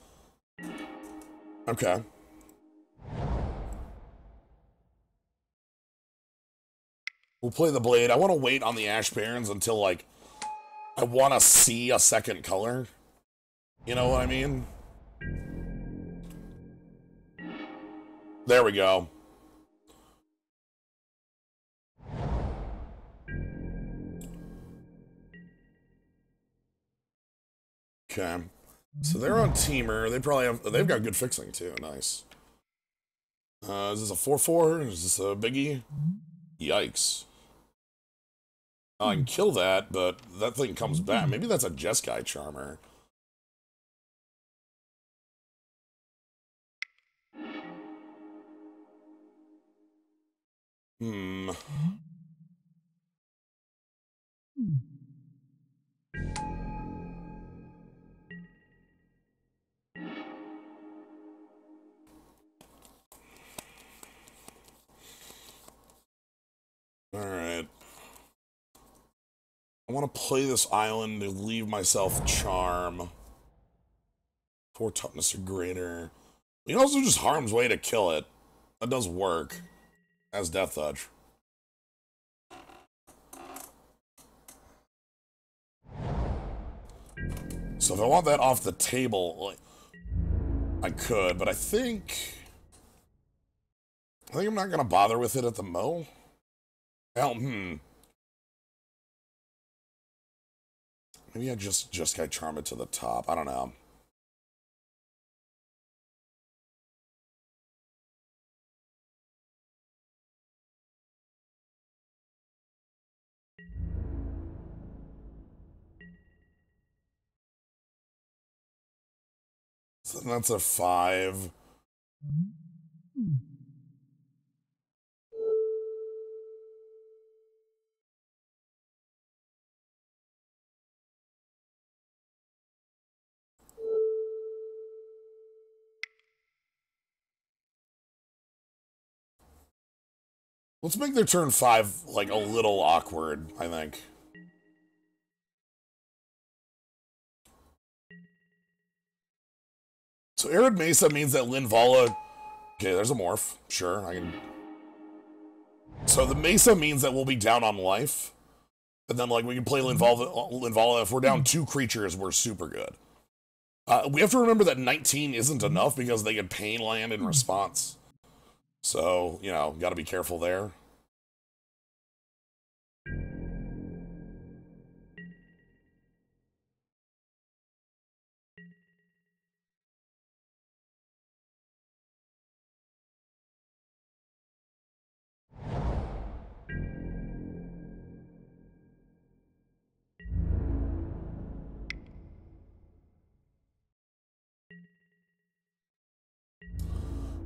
Okay. We'll play the blade. I want to wait on the Ash Barons until, like, I want to see a second color. You know what I mean? There we go. Okay. So they're on Teamer. They probably have, they've got good fixing too. Nice. Is this a 4/4? Is this a biggie? Yikes. I can kill that, but that thing comes back. Maybe that's a Jeskai Charmer. Hmm. Alright. I want to play this island to leave myself Charm. 4 toughness or greater. You can also just Harm's Way to kill it. That does work. As Death Touch. So if I want that off the table, like, I could, but I think I'm not gonna bother with it at the Mo. Well, maybe I just got Charm it to the top. I don't know. So that's a 5. Let's make their turn 5, like, a little awkward, I think. So Arid Mesa means that Linvala... Okay, there's a Morph. Sure, I can... So the Mesa means that we'll be down on life. And then, like, we can play Linvala. If we're down 2 creatures, we're super good. We have to remember that 19 isn't enough because they get Pain Land in response. So, you know, gotta be careful there.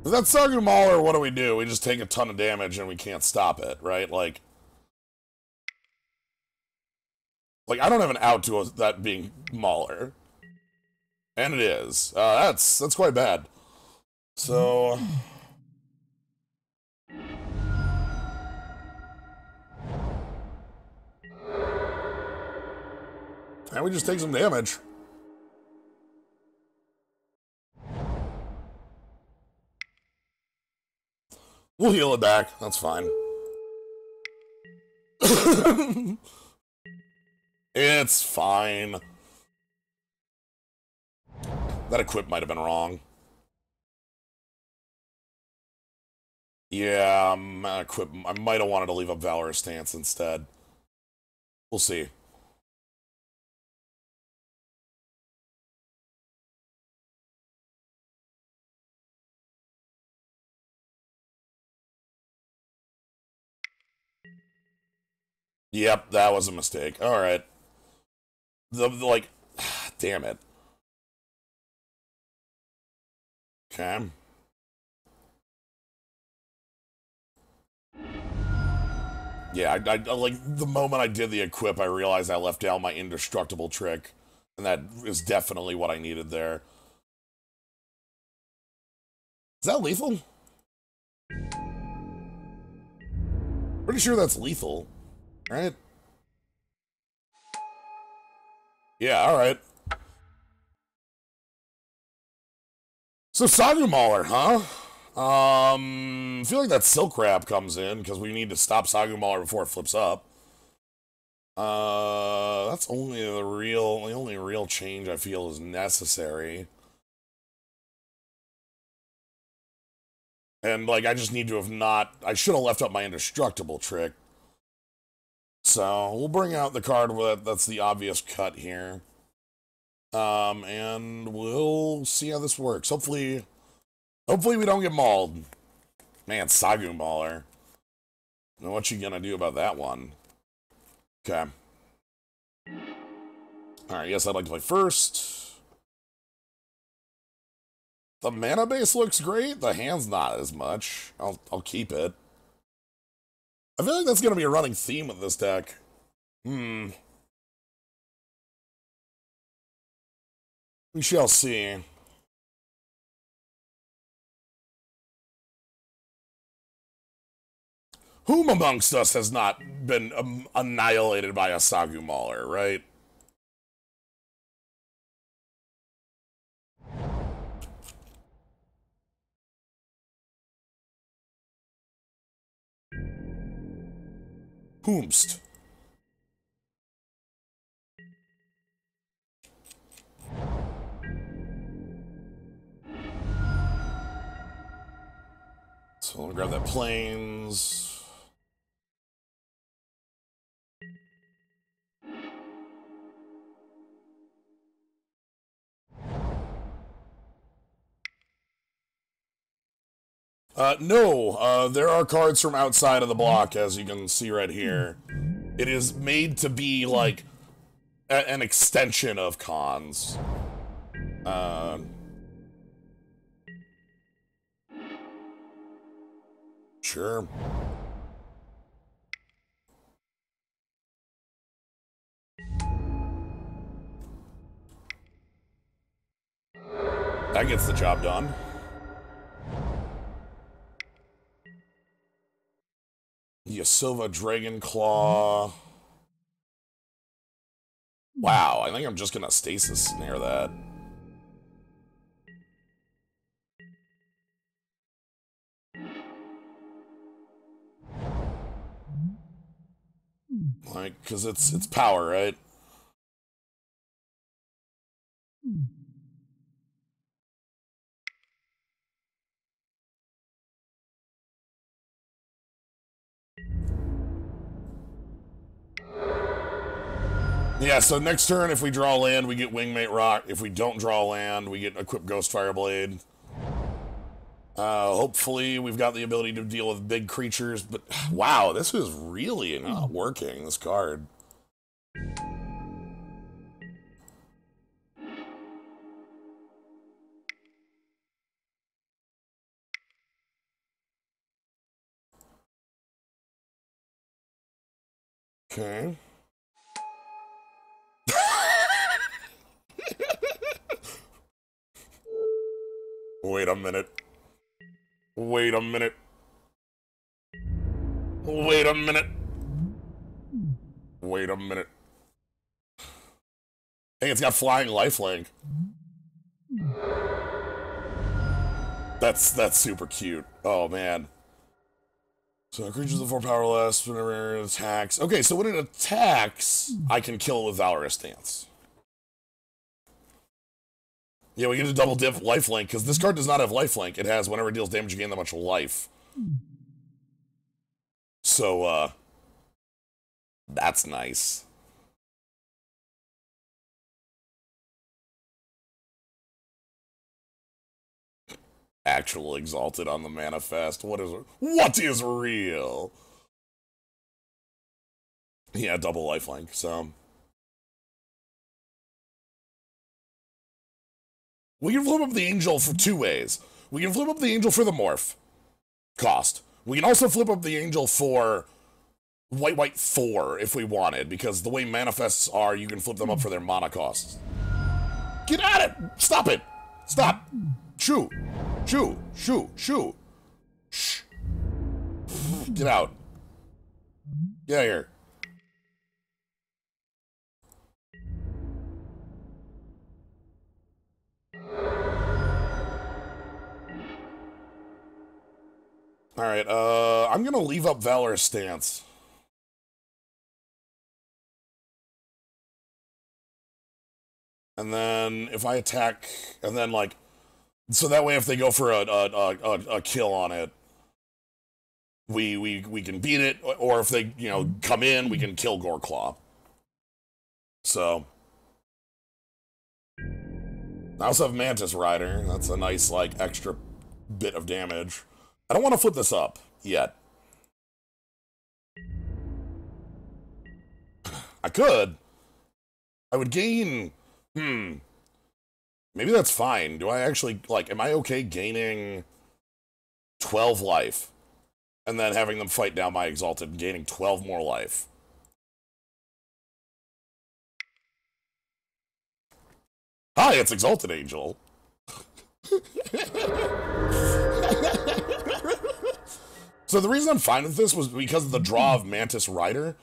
If that's Sargu Mauler, what do? We just take a ton of damage and we can't stop it, right? Like I don't have an out to that being Mauler. And it is. That's quite bad. So... And we just take some damage. We'll heal it back. That's fine. It's fine. That equip might have been wrong. Yeah, I might have wanted to leave up Valorous Stance instead. We'll see. Yep, that was a mistake. Alright. Like, damn it. Okay. Yeah, I like, the moment I did the equip, I realized I left down my indestructible trick. And that is definitely what I needed there. Is that lethal? Pretty sure that's lethal, right? Yeah, alright. So Sagu Mauler, huh? I feel like that Silk Wrap comes in, because we need to stop Sagu Mauler before it flips up. That's only the only real change I feel is necessary. And, like, I just need to have I should have left up my Indestructible trick. So, we'll bring out the card that's the obvious cut here. And we'll see how this works. Hopefully we don't get mauled. Man, Sagu Mauler. Now, what you gonna do about that one? Okay. Alright, yes, I'd like to play first. The mana base looks great. The hand's not as much. I'll keep it. I feel like that's gonna be a running theme with this deck. We shall see. Whom amongst us has not been annihilated by a Sagu Mauler, right? Whomst. So let me grab that planes. No, there are cards from outside of the block, as you can see right here. It is made to be, like, an extension of Khans. Sure. That gets the job done. Yasova Dragonclaw. Wow, I think I'm just gonna Stasis Snare that. Like, cause it's power, right? Yeah, so next turn, if we draw land, we get Wingmate Rock. If we don't draw land, we get Equip Ghost Fireblade. Hopefully we've got the ability to deal with big creatures, but wow, this is really not working, this card. Okay. Wait a minute. Wait a minute. Wait a minute. Wait a minute. Hey, it's got flying lifelink. That's super cute. Oh man. So creatures of 4 power less whenever it attacks. Okay, so when it attacks, I can kill it with Valorous Stance. Yeah, we get a double dip lifelink, because this card does not have lifelink. It has whenever it deals damage, you gain that much life. So, that's nice. Actual Exalted on the Manifest. What is real? Yeah, double lifelink, so. We can flip up the Angel for 2 ways. We can flip up the Angel for the Morph cost. We can also flip up the Angel for white 4 if we wanted, because the way Manifests are, you can flip them up for their mana costs. Get at it! Stop it! Stop! Shoo! Shoo! Shoo! Shoo! Shh! Get out. Get out of here. Alright, I'm gonna leave up Valor's Stance. And then if I attack, and then like, so that way if they go for a kill on it, we can beat it, or if they, you know, come in, we can kill Goreclaw. So. I also have Mantis Rider. That's a nice, like, extra bit of damage. I don't want to flip this up yet. I could. I would gain... Maybe that's fine. Do I actually, like, am I okay gaining 12 life? And then having them fight down my Exalted and gaining 12 more life? Hi, it's Exalted Angel. So the reason I'm fine with this was because of the draw of Mantis Rider.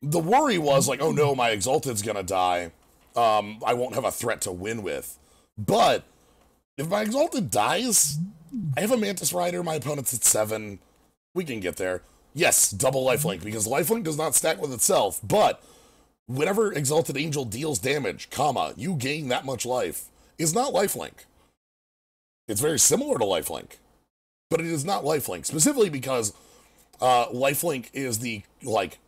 The worry was like, oh no, my Exalted's gonna die. I won't have a threat to win with. But if my Exalted dies, I have a Mantis Rider, my opponent's at 7. We can get there. Yes, double lifelink, because lifelink does not stack with itself, but whenever Exalted Angel deals damage, comma, you gain that much life, is not lifelink. It's very similar to lifelink, but it is not lifelink, specifically because lifelink is the, like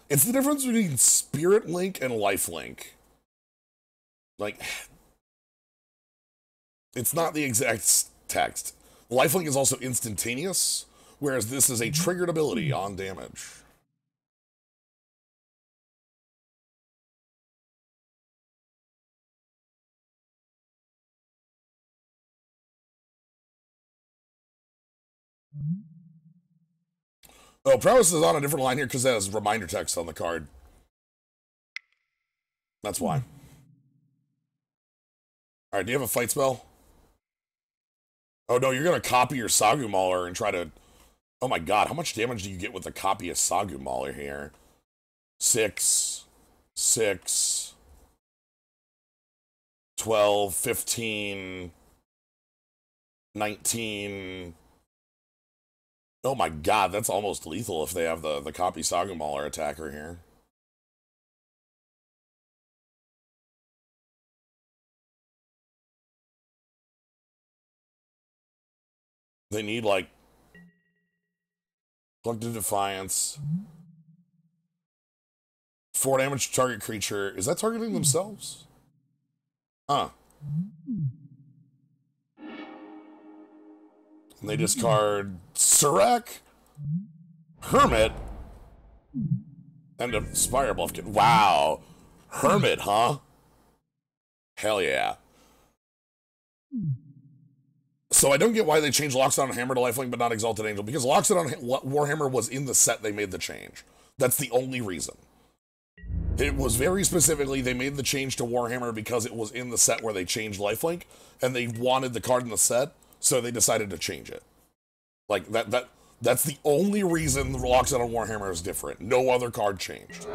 it's the difference between Spirit Link and lifelink. Like, it's not the exact text. Lifelink is also instantaneous, whereas this is a triggered ability on damage. Oh, Prowess is on a different line here because it has reminder text on the card. That's why. Alright, do you have a fight spell? Oh no, you're gonna copy your Sagu Mauler and try to... Oh my god, how much damage do you get with a copy of Sagu Mauler here? 6, 6, 12, 15, 19... Oh my god, that's almost lethal if they have the copy Sagu Mauler attacker here. They need, like, Collective Defiance. 4 damage to target creature. Is that targeting themselves? Huh. And they discard Surak, Hermit, and a Spire Bluff Kit. Wow. Hermit, huh? Hell yeah. So I don't get why they changed Lockstone on Hammer to Lifelink but not Exalted Angel, because Lockstone on Warhammer was in the set they made the change. That's the only reason. It was very specifically, they made the change to Warhammer because it was in the set where they changed Lifelink, and they wanted the card in the set, so they decided to change it. Like, that's the only reason the Lockstone on Warhammer is different. No other card changed.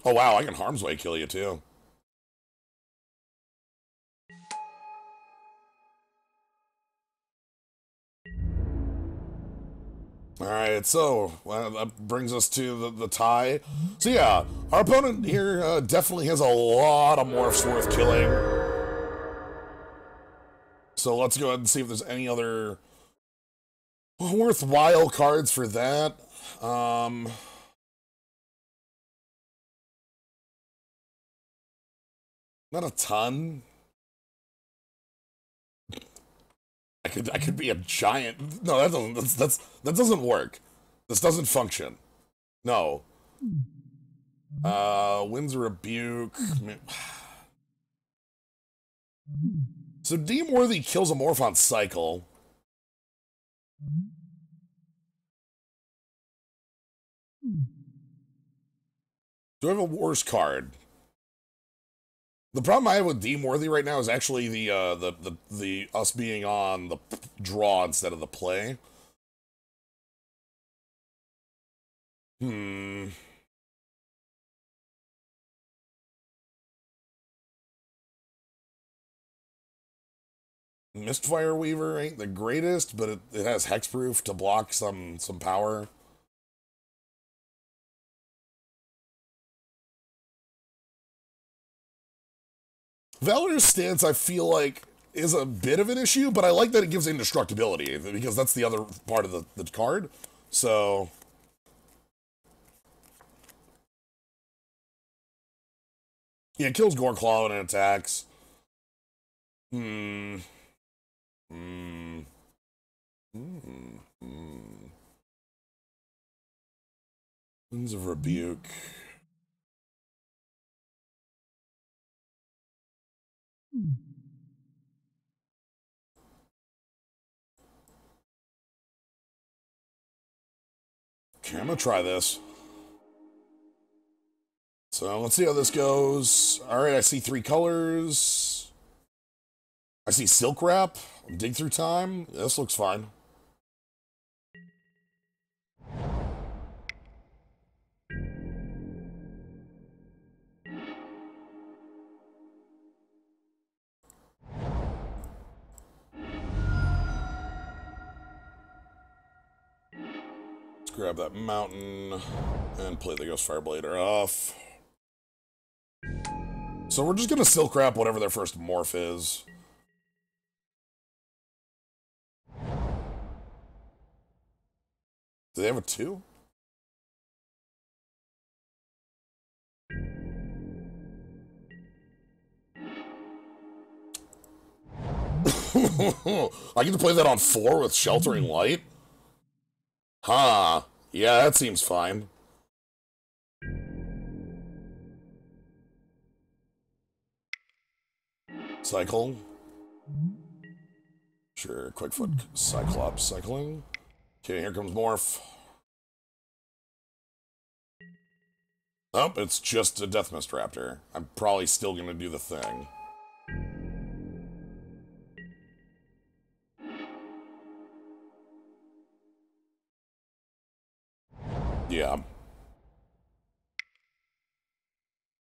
Oh wow, I can Harm's Way kill you too. Alright, so that brings us to the tie. So yeah, our opponent here definitely has a lot of morphs worth killing. So let's go ahead and see if there's any other worthwhile cards for that. Not a ton. I could be a giant. No, that doesn't work. This doesn't function. No. Winds Rebuke. So Deem Worthy kills a Morph on cycle. Do I have a worse card? The problem I have with Deem Worthy right now is actually the us being on the draw instead of the play. Mistfire Weaver ain't the greatest, but it has hexproof to block some power. Valor's stance, I feel like, is a bit of an issue, but I like that it gives indestructibility, because that's the other part of the card. So... yeah, it kills Goreclaw when it attacks. Hmm. Hmm. Hmm. Hmm. Winds of Rebuke. Okay, I'm gonna try this. So let's see how this goes. Alright, I see 3 colors. I see Silk Wrap. Dig Through Time. This looks fine. Let's grab that mountain and play the Ghost Fireblader off. So we're just gonna Silk Wrap whatever their first morph is. Do they have a 2? I get to play that on 4 with Sheltering Light? Huh. Yeah, that seems fine. Cycle. Sure, Quickfoot Cyclops cycling. Okay, here comes Morph. Oh, it's just a Death Mist Raptor. I'm probably still gonna do the thing. Yeah.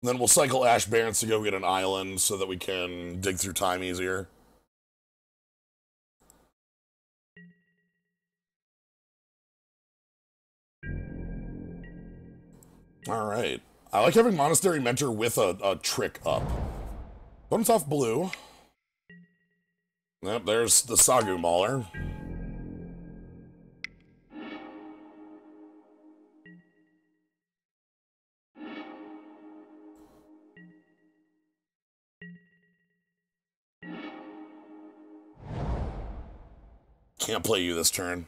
Then we'll cycle Ash Barrens to go get an island so that we can dig through time easier. Alright. I like having Monastery Mentor with a trick up. Bonus off blue. Yep, there's the Sagu Mauler. Can't play you this turn.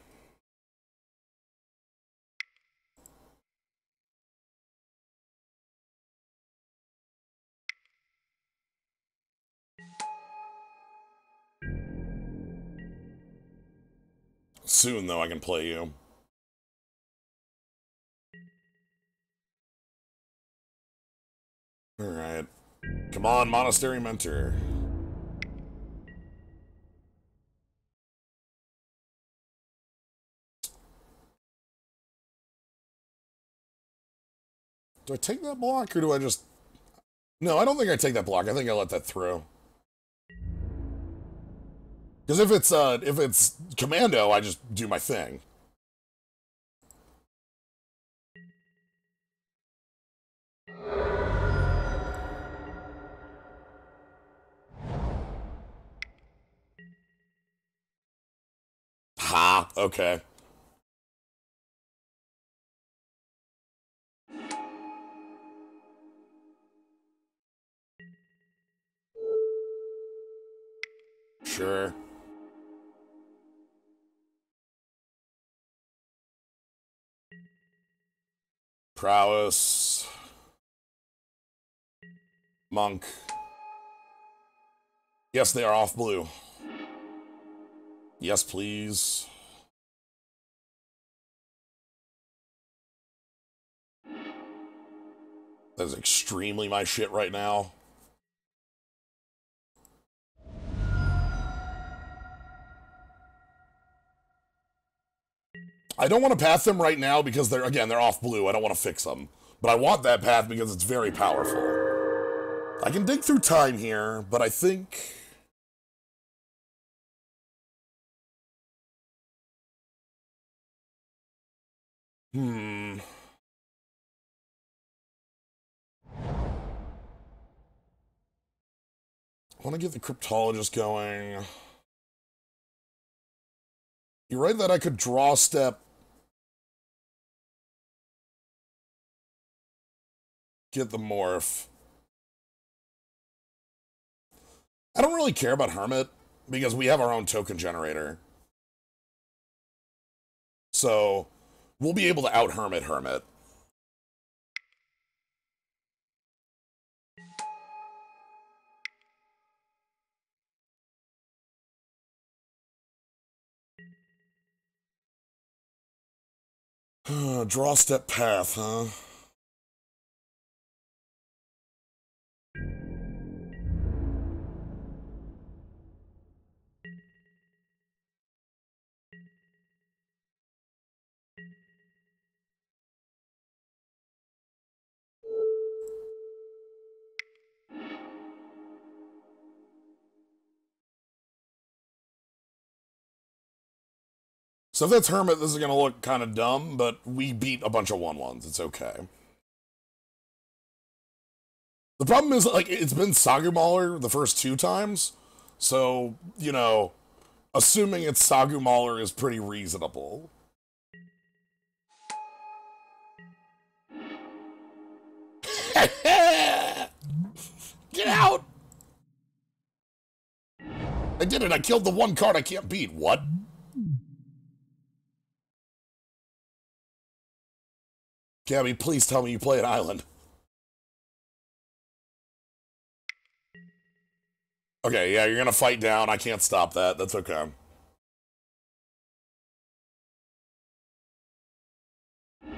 Soon, though, I can play you. Alright. Come on, Monastery Mentor. Do I take that block, or do I just... No, I don't think I take that block. I think I let that through. Because if it's Commando, I just do my thing. Ha, okay. Sure. Prowess. Monk. Yes, they are off blue. Yes, please. That is extremely my shit right now. I don't want to path them right now because they're off blue. I don't want to fix them. But I want that path because it's very powerful. I can dig through time here, but I think... Hmm. I want to get the cryptologist going. You're right that I could draw step. Get the morph. I don't really care about Hermit because we have our own token generator. So we'll be able to out Hermit. Draw step path, huh? So if that's Hermit, this is going to look kind of dumb, but we beat a bunch of 1/1s. It's okay. The problem is, like, it's been Sagu Mauler the first 2 times, so, you know, assuming it's Sagu Mauler is pretty reasonable. Get out! I did it! I killed the one card I can't beat. What? Gabby, please tell me you play an island. Okay, yeah, you're gonna fight down. I can't stop that. That's okay.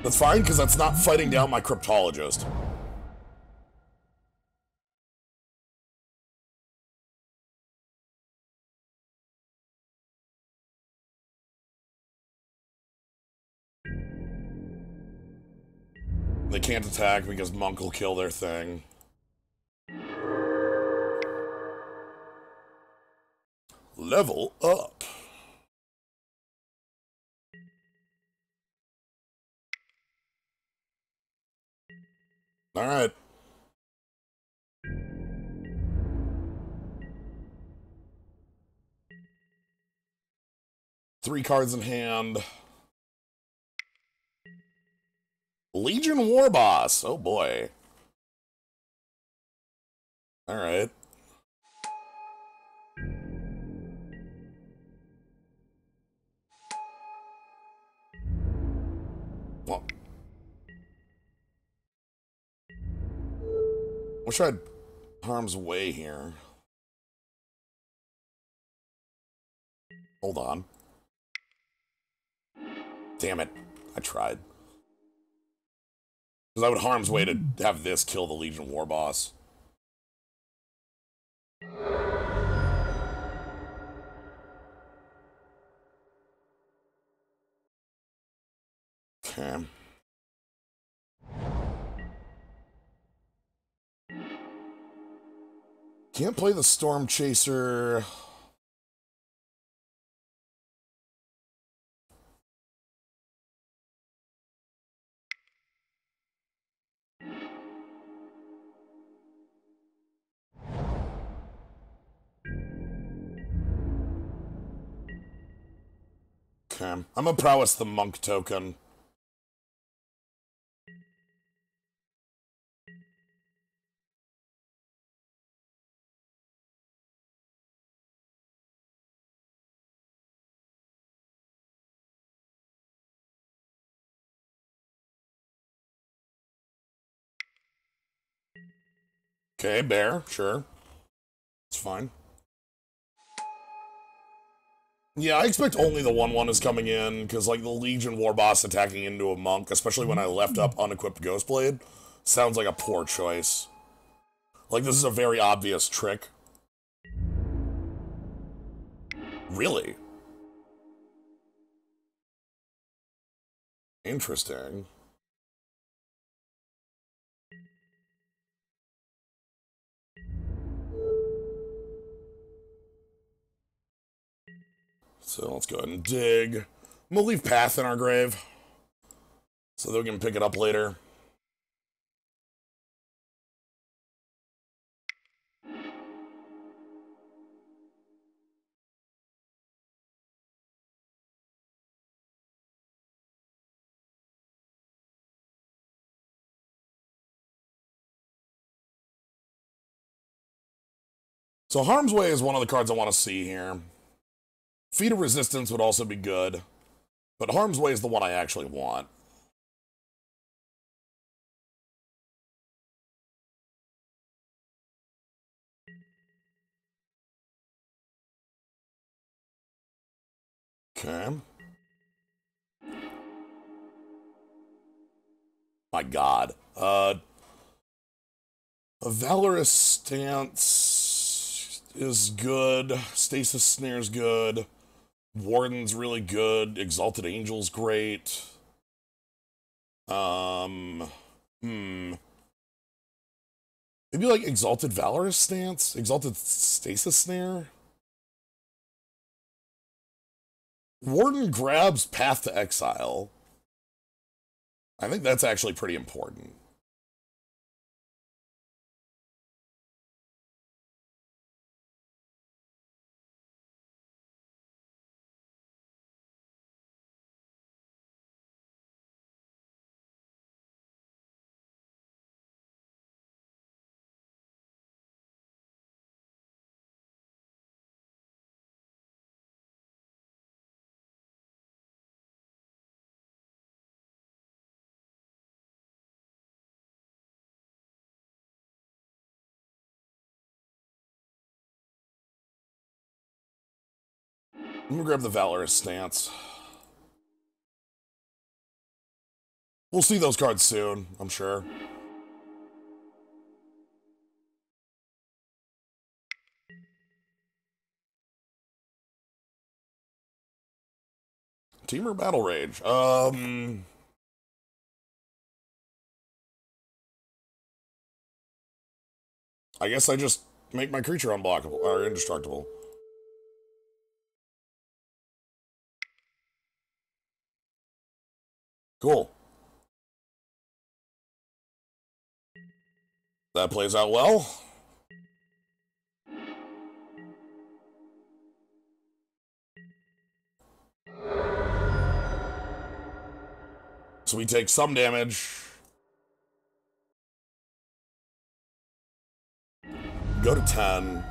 That's fine, because that's not fighting down my cryptologist. They can't attack because Monk will kill their thing. Level up. Alright. Three cards in hand. Legion War Boss. Oh boy. Alright. Well. Wish I had Harm's Way here. Hold on. Damn it. I tried. Because I would Harm's Way to have this kill the Legion War Boss. Okay. Can't play the Storm Chaser. Okay. I'm gonna Prowess the Monk token. Okay, Bear, sure. It's fine. Yeah, I expect only the 1/1 is coming in, because, like, the Legion War Boss attacking into a Monk, especially when I left up unequipped Ghostblade, sounds like a poor choice. Like, this is a very obvious trick. Really? Interesting. So let's go ahead and dig. I'm gonna leave Path in our grave. so they can pick it up later. So Harm's Way is one of the cards I want to see here. Feat of Resistance would also be good, but Harm's Way is the one I actually want. Okay. My god. A Valorous Stance is good. Stasis Snare's good. Warden's really good. Exalted Angel's great. Maybe like Exalted Valorous Stance? Exalted Stasis Snare? Warden grabs Path to Exile. I think that's actually pretty important. I'm gonna grab the Valorous Stance. We'll see those cards soon, I'm sure. Teamer Battle Rage. I guess I just make my creature unblockable or indestructible. Cool. That plays out well. So we take some damage. Go to 10.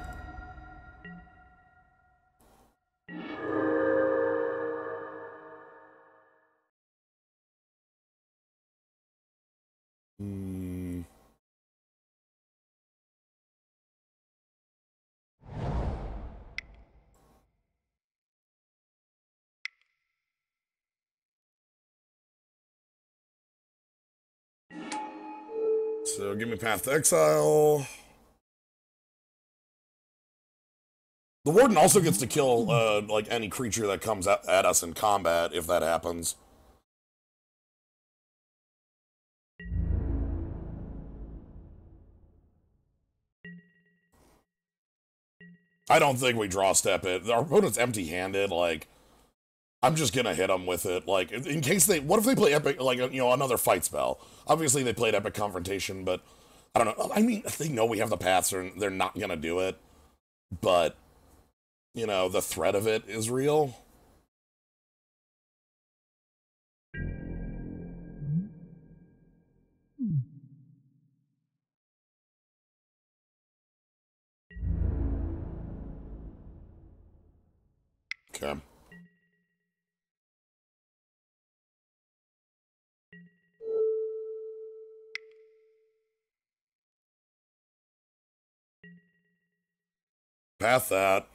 So give me Path to Exile. The Warden also gets to kill like any creature that comes at us in combat if that happens. I don't think we draw step it. Our opponent's empty-handed. Like, I'm just gonna hit them with it. Like, in case they, what if they play epic, like, you know, another fight spell? Obviously, they played Epic Confrontation, but I don't know. I mean, they know we have the paths, and they're not gonna do it. But, you know, the threat of it is real. Okay. Path that.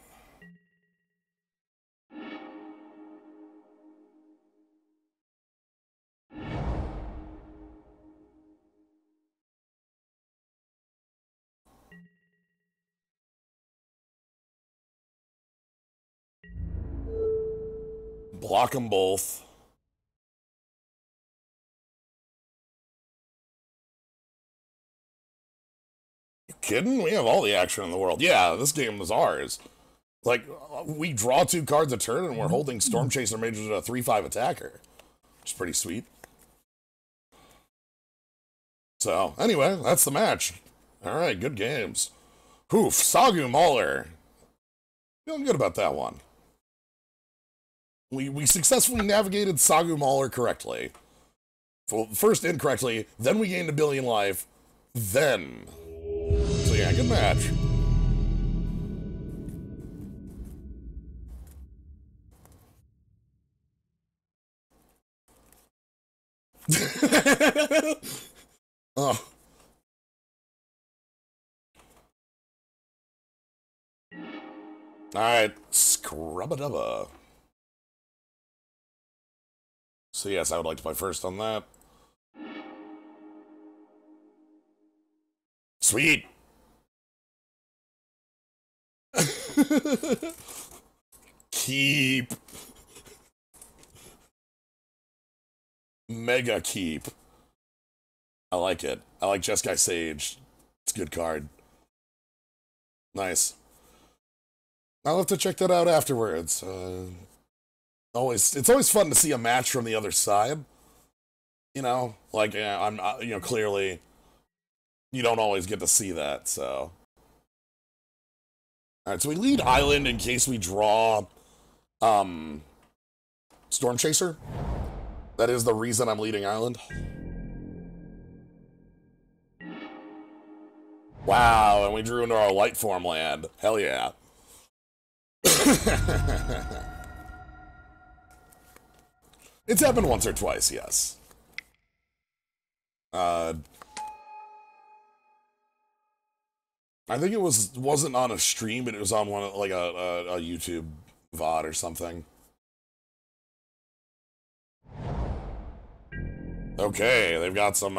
Block them both. You kidding? We have all the action in the world. Yeah, this game is ours. Like, we draw 2 cards a turn, and we're holding Storm Chaser Major to a 3/5 attacker. Which is pretty sweet. So, anyway, that's the match. Alright, good games. Hoof, Sagu Mauler. Feeling good about that one. We successfully navigated Sagu Mauler correctly. Well, first incorrectly, then we gained 1 billion life, then. So yeah, good match. Oh. Alright, scrubba-dubba. So yes, I would like to play first on that. Sweet! Keep. Mega keep. I like it. I like Jeskai Sage. It's a good card. Nice. I'll have to check that out afterwards. It's always fun to see a match from the other side. You know, like clearly you don't always get to see that. So, all right. So we lead Island in case we draw Storm Chaser. That is the reason I'm leading Island. Wow, and we drew into our light form land. Hell yeah. It's happened once or twice, yes. I think it wasn't on a stream, but it was on one like a YouTube VOD or something. Okay, they've got some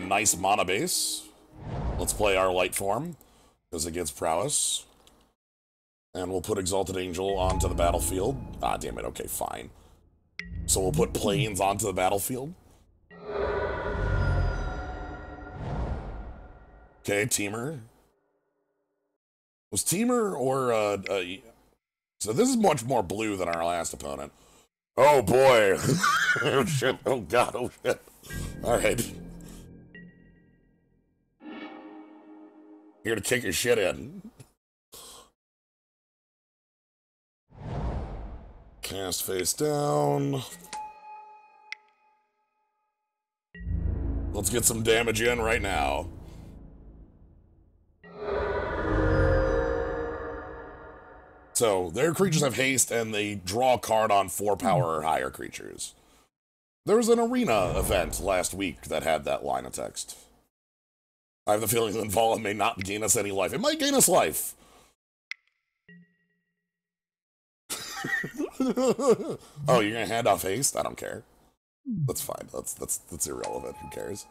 nice mana base. Let's play our light form because it gets prowess. And we'll put Exalted Angel onto the battlefield. Ah, damn it. Okay, fine. So we'll put Plains onto the battlefield. Okay, Teamer. Was Teamer or, so this is much more blue than our last opponent. Oh, boy. Oh, shit. Oh, God. Oh, shit. All right. Here to kick your shit in. Cast face down. Let's get some damage in right now. So, their creatures have haste, and they draw a card on 4 power or higher creatures. There was an arena event last week that had that line of text. I have the feeling that Vala may not gain us any life. It might gain us life. Oh, you're gonna hand off haste? I don't care. That's fine. That's irrelevant. Who cares?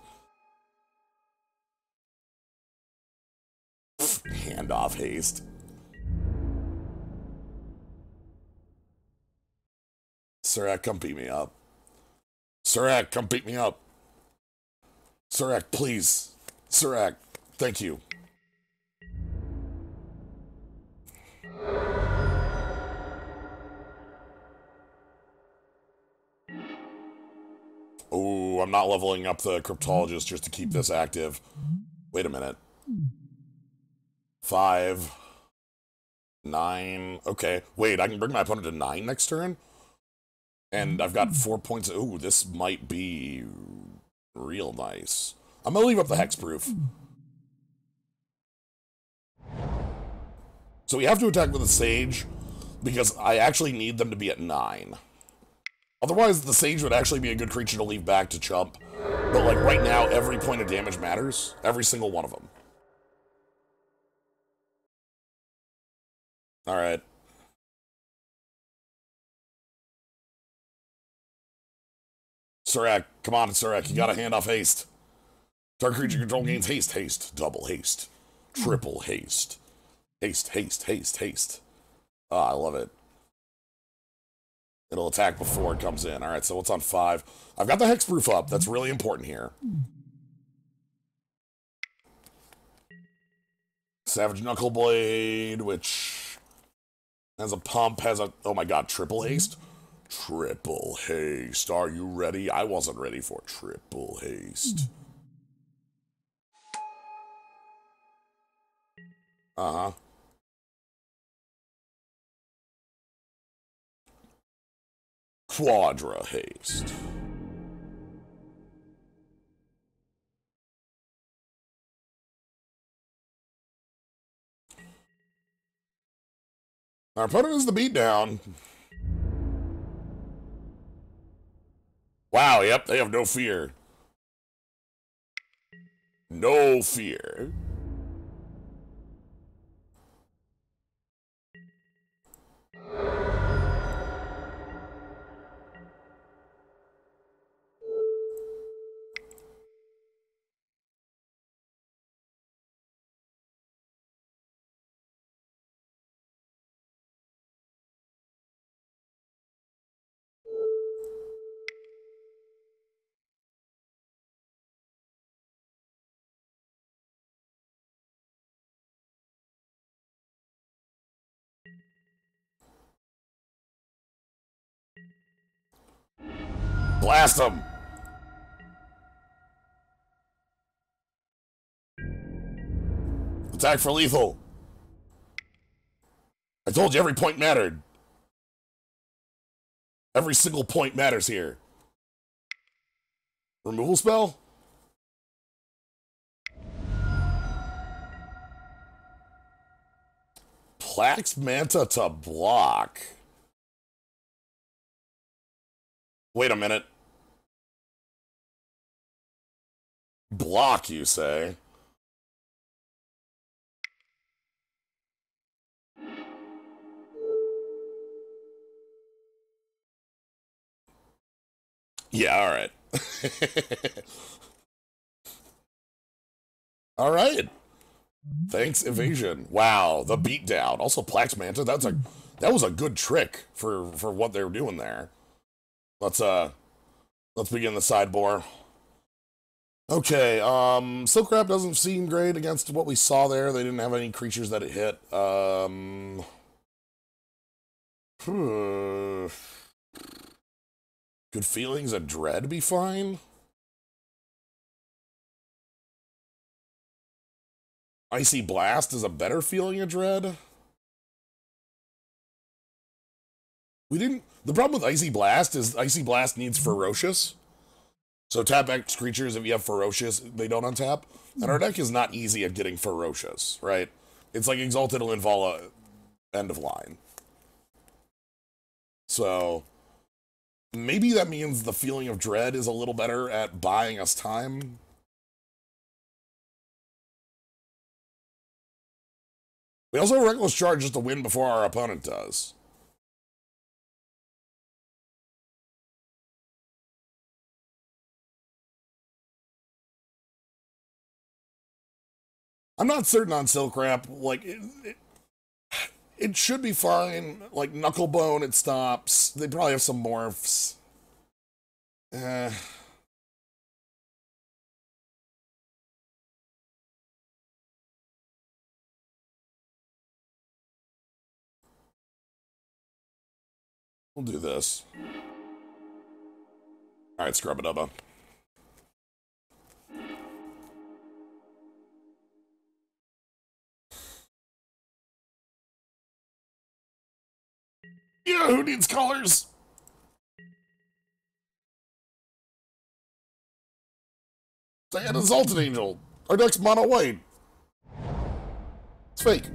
Hand off haste. Surak, come beat me up. Surak, come beat me up. Surak, please. Surak, thank you. Oh, I'm not leveling up the Cryptologist just to keep this active. Wait a minute. 5, 9. Okay, wait, I can bring my opponent to 9 next turn? And I've got 4 points. Ooh, this might be real nice. I'm gonna leave up the hexproof. So we have to attack with a Sage, because I actually need them to be at 9. Otherwise, the Sage would actually be a good creature to leave back to chump. But, like, right now, every point of damage matters. Every single one of them. Alright. Surak, come on, Surak, you gotta hand off haste. Target creature control gains haste, haste, double haste, triple haste. Haste, haste, haste, haste. Ah, I love it. It'll attack before it comes in. Alright, so what's on 5? I've got the hexproof up. That's really important here. Savage Knuckleblade, which has a pump, has a... Oh my god, triple haste? Triple haste. Are you ready? I wasn't ready for triple haste. Uh-huh. Quadra haste. Our opponent is the beatdown. Wow, yep, they have no fear. No fear. Blast them! Attack for lethal. I told you every point mattered. Every single point matters here. Removal spell? Plax Manta to block. Wait a minute. Block, you say? Yeah, alright. Alright. Thanks, evasion. Wow, the beatdown. Also, Plax Manta. That was a good trick for what they were doing there. Let's begin the sideboard. Okay, Silk Wrap doesn't seem great against what we saw there. They didn't have any creatures that it hit. Good Feelings of Dread be fine? Icy Blast is a better Feeling of Dread? The problem with Icy Blast is Icy Blast needs Ferocious. So tap X creatures, if you have Ferocious, they don't untap. And our deck is not easy at getting Ferocious, right? It's like Exalted Linvala, end of line. So maybe that means the Feeling of Dread is a little better at buying us time. We also have Reckless Charge just to win before our opponent does. I'm not certain on Silk Wrap. Like, it should be fine. Like, Knucklebone, it stops. They probably have some morphs. We'll do this. Alright, Scrub-a-Dubba. Yeah, who needs colors? Diana Exalted Angel. Our deck's mono white. It's fake.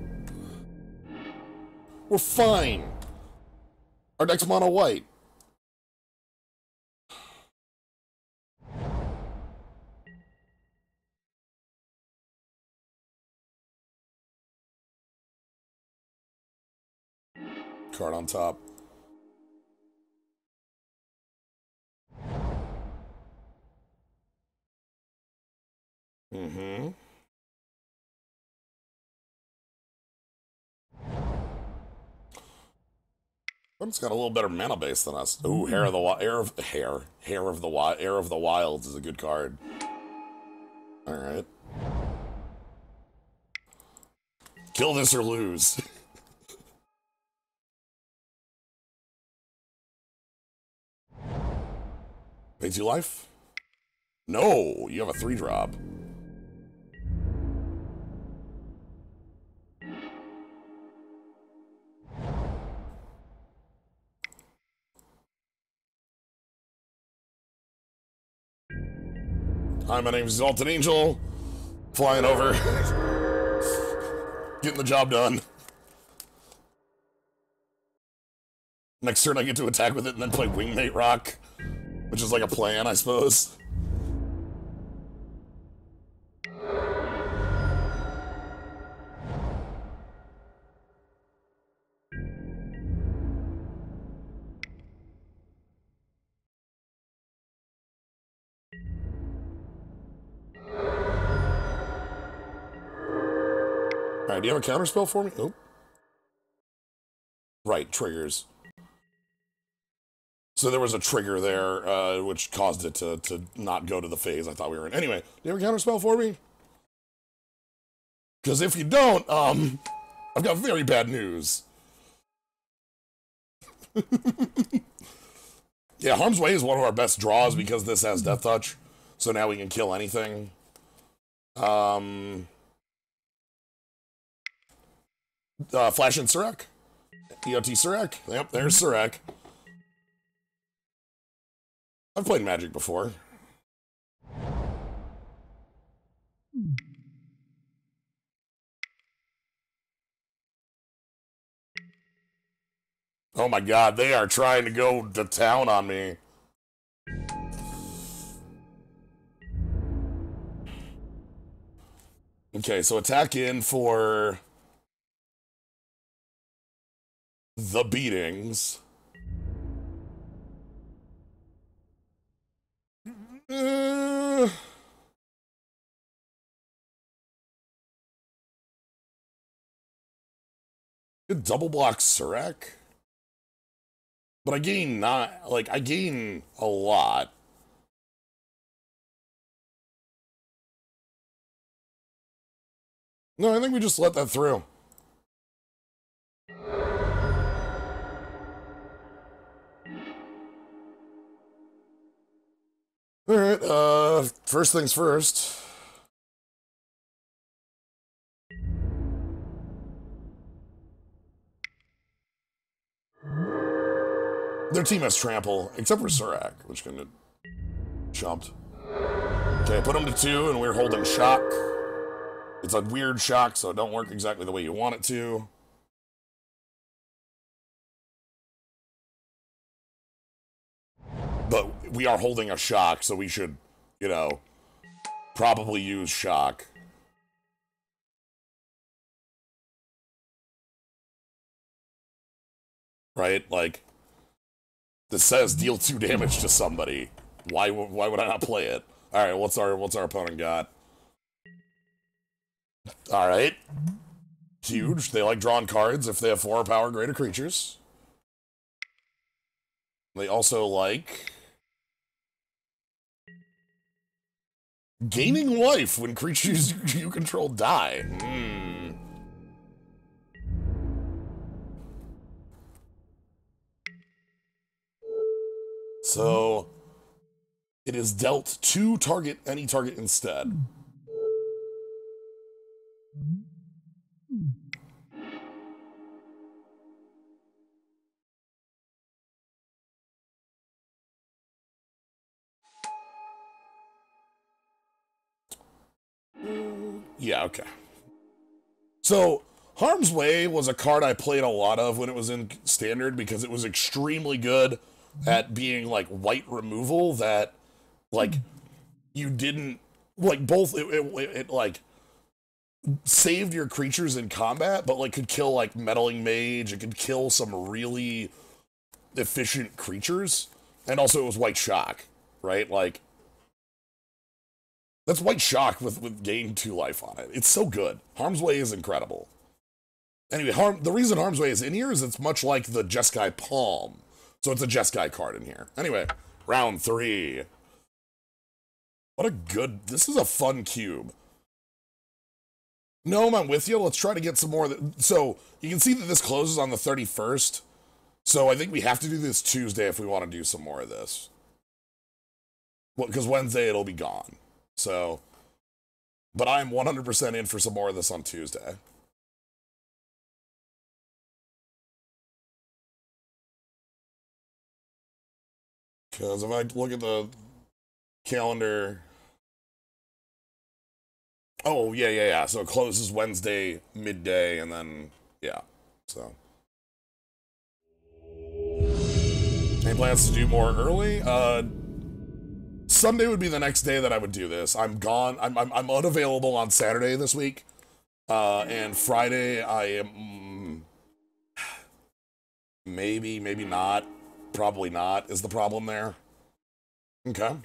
We're fine. Our deck's mono white. Card on top. Mm-hmm. It's got a little better mana base than us. Ooh, Hair of the Wilds is a good card. All right. Kill this or lose. Pay 2 life? No, you have a 3-drop. Hi, my name is Exalted Angel. Flying over. Getting the job done. Next turn I get to attack with it and then play Wingmate Rock. Which is like a plan, I suppose. Alright, do you have a counterspell for me? Oh. Right, triggers. So there was a trigger there, which caused it to not go to the phase I thought we were in. Anyway, do you have a counterspell for me? Because if you don't, I've got very bad news. Yeah, Harm's Way is one of our best draws because this has Death Touch. So now we can kill anything. Flash and Surek? EOT Surek? Yep, there's Surek. I've played Magic before. Oh my god, they are trying to go to town on me. Okay, so attack in for the beatings. It double blocks Surek. But I gain I gain a lot. No, I think we just let that through. Alright, first things first. Their team has Trample, except for Surek, which kind of jumped. Okay, put them to 2, and we're holding Shock. It's a weird shock, so it don't work exactly the way you want it to. But we are holding a shock, so we should, you know, probably use shock. Right? Like, this says deal 2 damage to somebody. Why would I not play it? Alright, what's our opponent got? Alright. Huge. They like drawing cards if they have 4 power greater creatures. They also like gaining life when creatures you control die. So it is dealt to any target instead. Yeah, okay. So, Harm's Way was a card I played a lot of when it was in Standard because it was extremely good at being, like, white removal that, like, you didn't, like, both, it like, saved your creatures in combat, but, like, could kill, like, Meddling Mage, it could kill some really efficient creatures, and also it was White Shock, right? Like, that's White Shock with gain 2 life on it. It's so good. Harm's Way is incredible. Anyway, the reason Harm's Way is in here is it's much like the Jeskai Palm. So it's a Jeskai card in here. Anyway, round 3. What a good... This is a fun cube. No, I'm with you. Let's try to get some more... So, you can see that this closes on the 31st. So I think we have to do this Tuesday if we want to do some more of this. Well, because Wednesday it'll be gone. So, but I'm 100% in for some more of this on Tuesday. Because if I look at the calendar, oh yeah. So it closes Wednesday midday, and then yeah. So, any plans to do more early? Sunday would be the next day that I would do this. I'm gone. I'm unavailable on Saturday this week, and Friday I am maybe not, probably not is the problem there. Okay,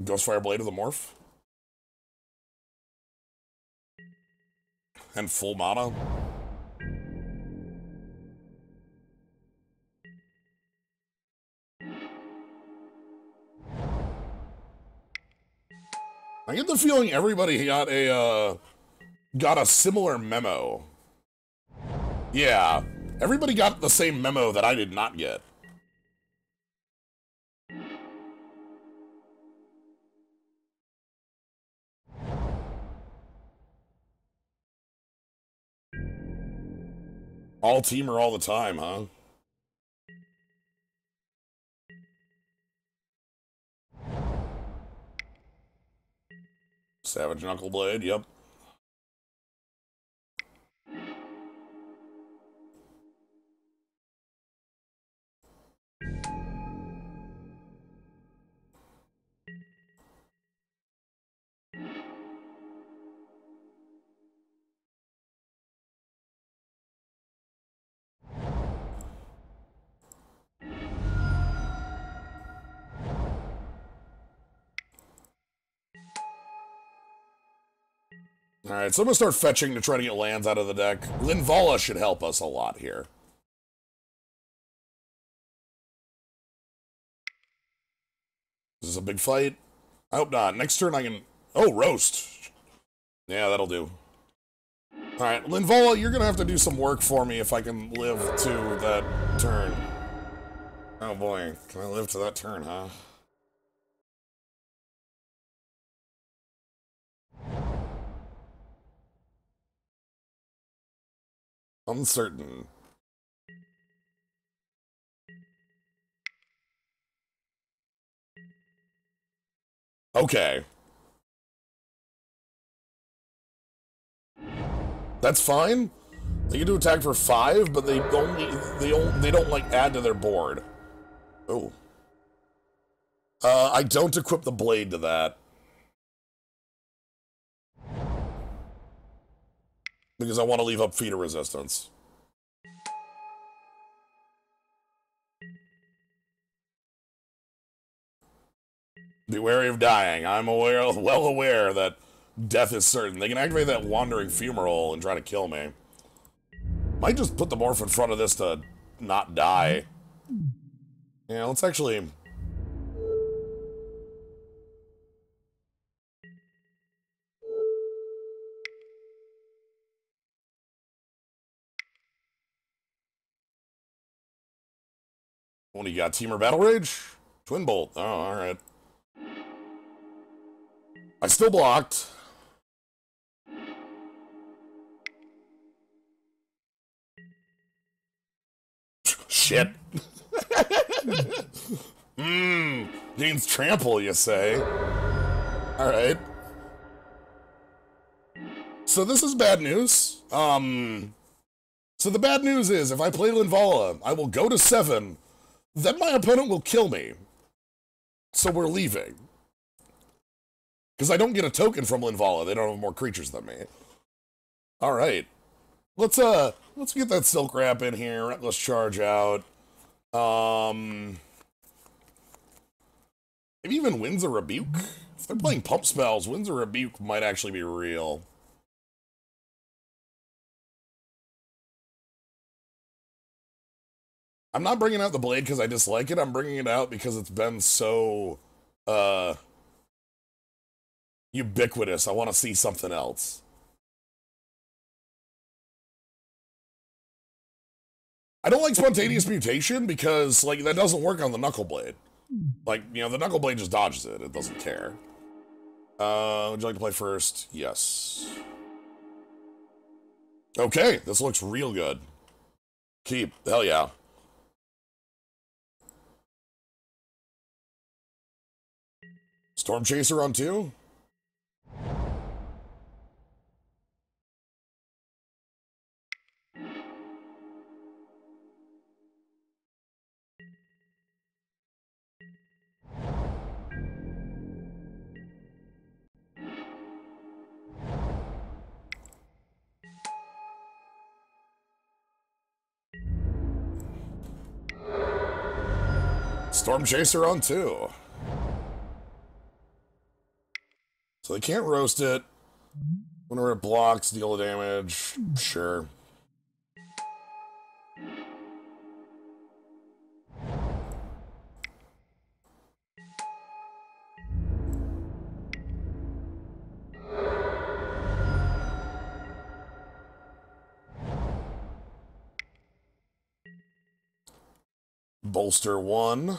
Ghostfire Blade of the Morph and full mana. I get the feeling everybody got a similar memo. Yeah, everybody got the same memo that I did not get. All teamer all the time, huh? Savage Knuckleblade, yep. Alright, so I'm gonna start fetching to try to get lands out of the deck. Linvala should help us a lot here. Is this a big fight? I hope not. Next turn I can... Oh, roast. Yeah, that'll do. Alright, Linvala, you're gonna have to do some work for me if I can live to that turn. Oh boy, can I live to that turn, huh? Uncertain. Okay. That's fine. They can do attack for 5, but they don't like add to their board. Oh. I don't equip the blade to that. Because I want to leave up feeder resistance. Be wary of dying. I'm well aware that death is certain. They can activate that wandering fumarole and try to kill me. Might just put the morph in front of this to not die. Yeah, let's actually... What do you got? Teamer Battle Rage? Twin Bolt. Oh, alright. I still blocked. Shit. Jane's Trample, you say? Alright. So this is bad news. So the bad news is, if I play Linvala, I will go to 7, then my opponent will kill me. So we're leaving. Because I don't get a token from Linvala. They don't have more creatures than me. Alright. Let's get that Silk Wrap in here. Let's charge out. Maybe even Winds of Rebuke? If they're playing pump spells, Winds of Rebuke might actually be real. I'm not bringing out the blade because I dislike it. I'm bringing it out because it's been so, ubiquitous. I want to see something else. I don't like Spontaneous Mutation because, like, that doesn't work on the Knuckleblade. Like, you know, the Knuckle Blade just dodges it. It doesn't care. Would you like to play first? Yes. Okay, this looks real good. Keep. Hell yeah. Storm Chaser on 2? Storm Chaser on 2. So they can't roast it. Whenever it blocks, deal the damage. Sure. Bolster 1.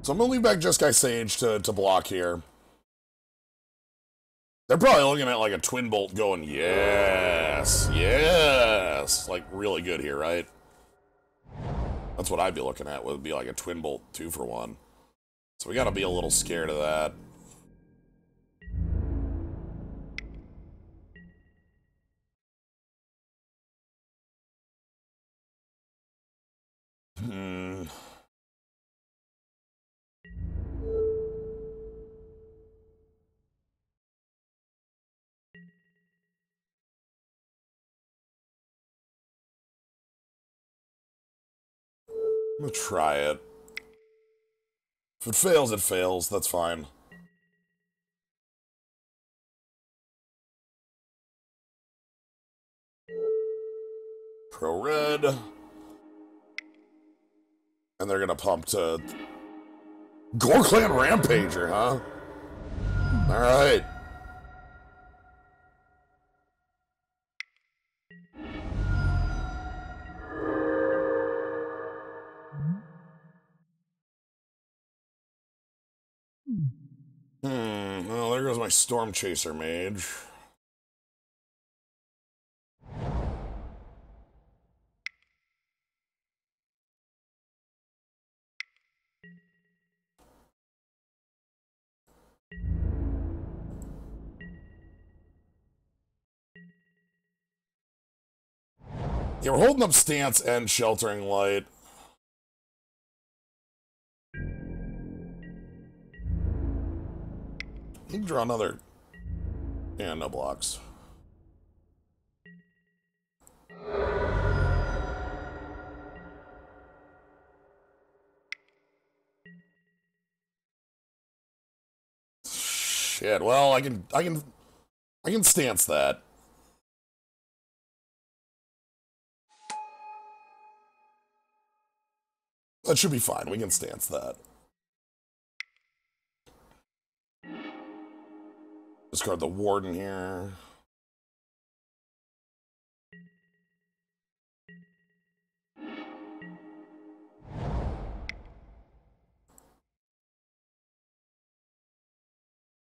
So I'm gonna leave back Jeskai Sage to block here. They're probably looking at like a Twin Bolt going, yes, yes. Like really good here, right? That's what I'd be looking at, would be like a Twin Bolt 2-for-1. So we gotta be a little scared of that. Hmm. I'm gonna try it. If it fails, it fails. That's fine. Pro Red. And they're gonna pump to Gore Clan Rampager, huh? Alright. Well, there goes my Storm Chaser mage. Yeah, we're holding up Stance and Sheltering Light. You can draw another. Yeah, no blocks. Shit. Well, I can stance that. That should be fine. We can stance that. Discard the Warden here.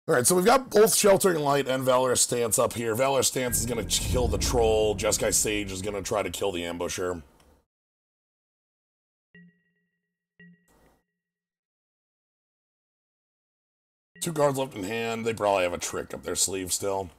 Alright, so we've got both Sheltering Light and Valorous Stance up here. Valorous Stance is going to kill the Troll. Jeskai Sage is going to try to kill the Ambusher. Two cards left in hand. They probably have a trick up their sleeve still.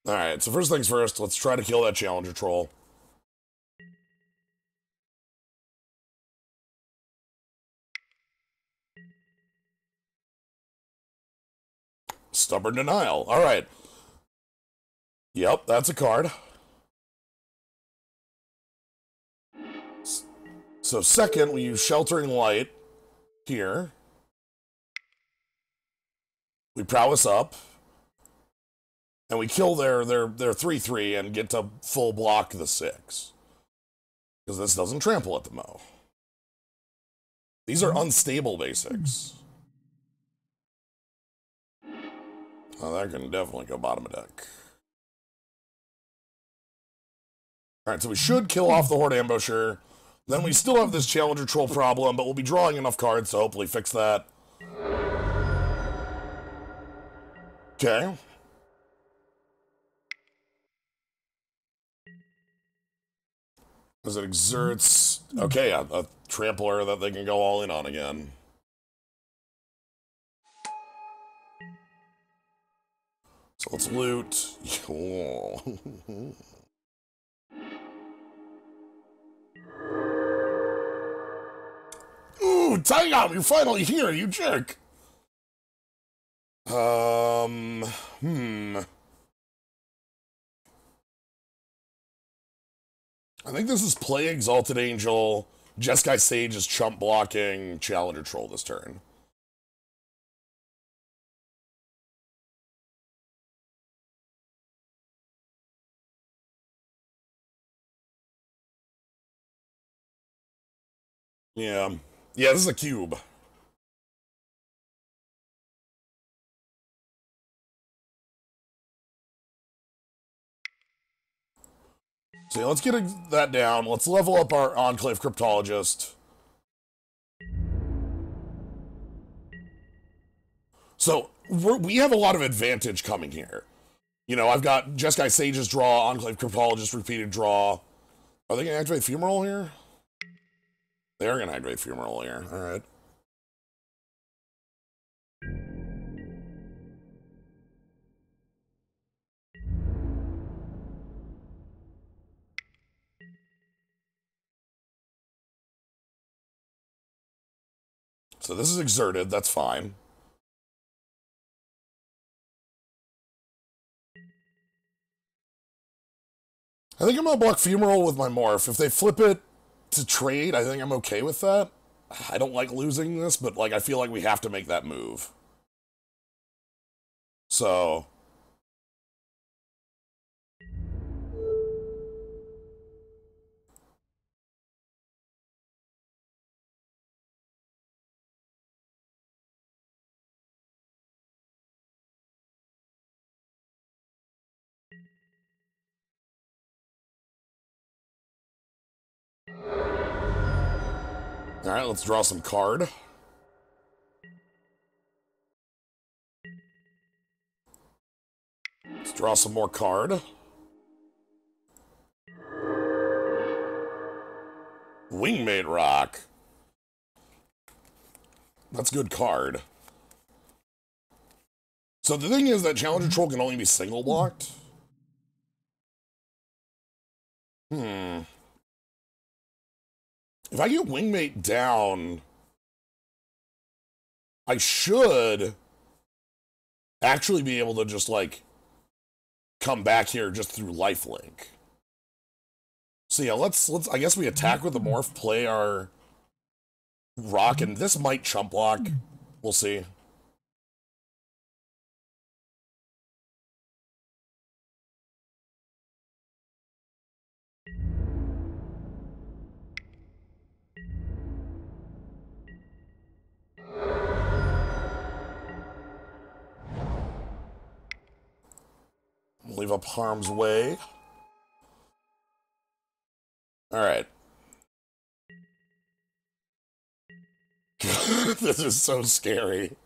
Alright, so first things first, let's try to kill that Challenger Troll. Stubborn Denial. Alright. Yep, that's a card. So second, we use Sheltering Light here. We prowess up. And we kill their 3/3 and get to full block the 6. Because this doesn't trample at the Mo. These are unstable basics. Oh, that can definitely go bottom of deck. Alright, so we should kill off the Horde Ambusher. Then we still have this Challenger Troll problem, but we'll be drawing enough cards to hopefully fix that. Okay. As it exerts... Okay, a trampler that they can go all in on again. So let's loot. Ooh, Taiga, you're finally here, you jerk! I think this is Play Exalted Angel. Jeskai Sage is chump blocking Challenger Troll this turn. Yeah. Yeah, this is a cube. So yeah, let's get that down. Let's level up our Enclave Cryptologist. So we have a lot of advantage coming here. You know, I've got Jeskai Sage's draw, Enclave Cryptologist repeated draw. Are they going to activate Fumarole here? They are going to activate Fumarole here. All right. So this is exerted, that's fine. I think I'm gonna block Fumarole with my Morph. If they flip it to trade, I think I'm okay with that. I don't like losing this, but like I feel like we have to make that move. So... Alright, let's draw some card. Let's draw some more card. Wingmate Rock. That's good card. So the thing is that Challenger Troll can only be single blocked. If I get Wingmate down, I should actually be able to just, like, come back here just through lifelink. So yeah, let's I guess we attack with the Morph, play our Rock, and this might chump block. We'll see. Leave up harm's way. Alright. This is so scary.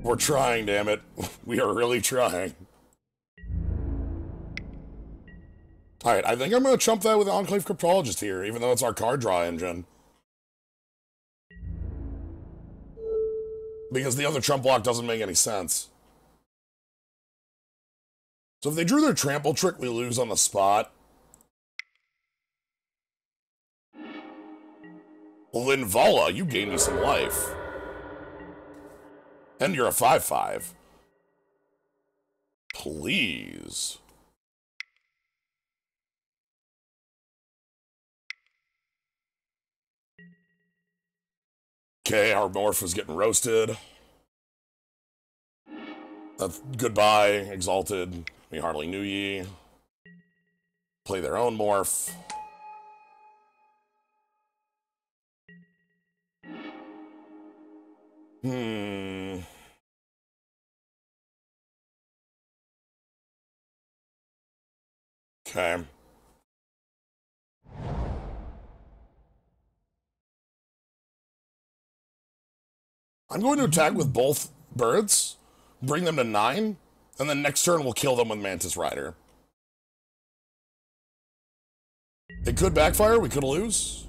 We're trying, damn it. We are really trying. Alright, I think I'm gonna chump that with Enclave Cryptologist here, even though it's our card draw engine. Because the other trump block doesn't make any sense. So if they drew their trample trick, we lose on the spot. Linvala, you gain me some life. And you're a 5/5. Please. Okay, our Morph was getting roasted. That's goodbye, Exalted. We hardly knew ye. Play their own Morph. Okay. I'm going to attack with both birds, bring them to 9, and then next turn we'll kill them with Mantis Rider. It could backfire, we could lose.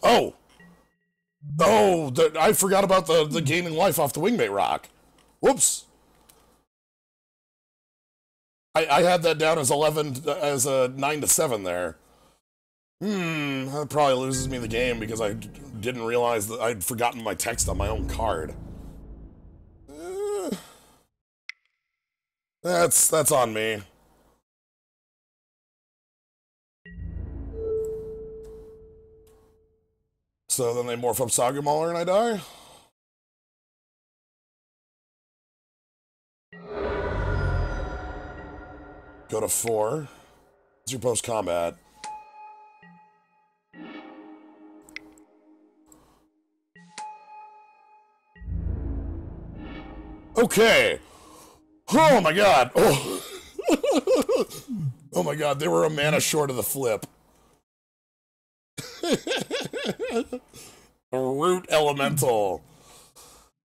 Oh! Oh, I forgot about the gaining life off the Wingmate Rock. Whoops. I had that down as 11, as a 9 to 7 there. That probably loses me the game because I didn't realize that I'd forgotten my text on my own card. That's on me. So then they morph up Saga Mauler and I die? Go to 4. It's your post-combat. Okay. Oh my god. Oh. Oh my god, they were a mana short of the flip. Root Elemental.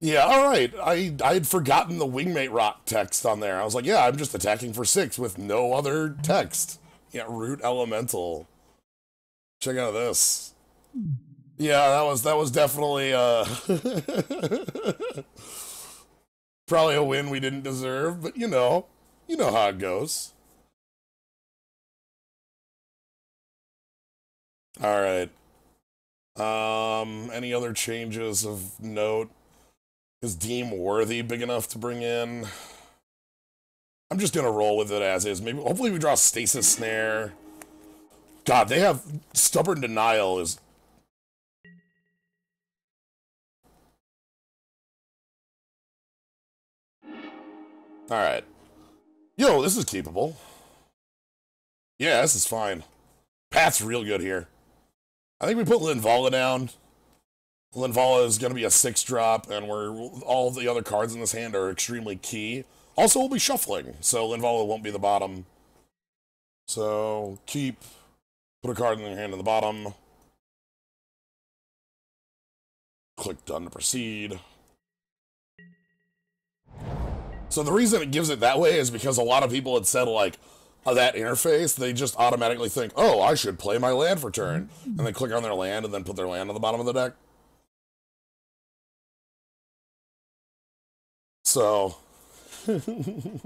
Yeah, alright. I had forgotten the Wingmate Rock text on there. I was like, yeah, I'm just attacking for 6 with no other text. Yeah, Root Elemental. Check out this. Yeah, that was definitely probably a win we didn't deserve, but you know how it goes. Alright. Any other changes of note? Is Deem Worthy big enough to bring in? I'm just gonna roll with it as is. Maybe, hopefully we draw Stasis Snare. God, they have Stubborn Denial is... Alright. Yo, this is keepable. Yeah, this is fine. Path's real good here. I think we put Linvala down. Linvala is going to be a 6-drop, and all the other cards in this hand are extremely key. Also, we'll be shuffling, so Linvala won't be the bottom. So, keep. Put a card in your hand in the bottom. Click done to proceed. So the reason it gives it that way is because a lot of people had said, like, that interface, they just automatically think, oh, I should play my land for turn. And they click on their land and then put their land on the bottom of the deck. So, I'm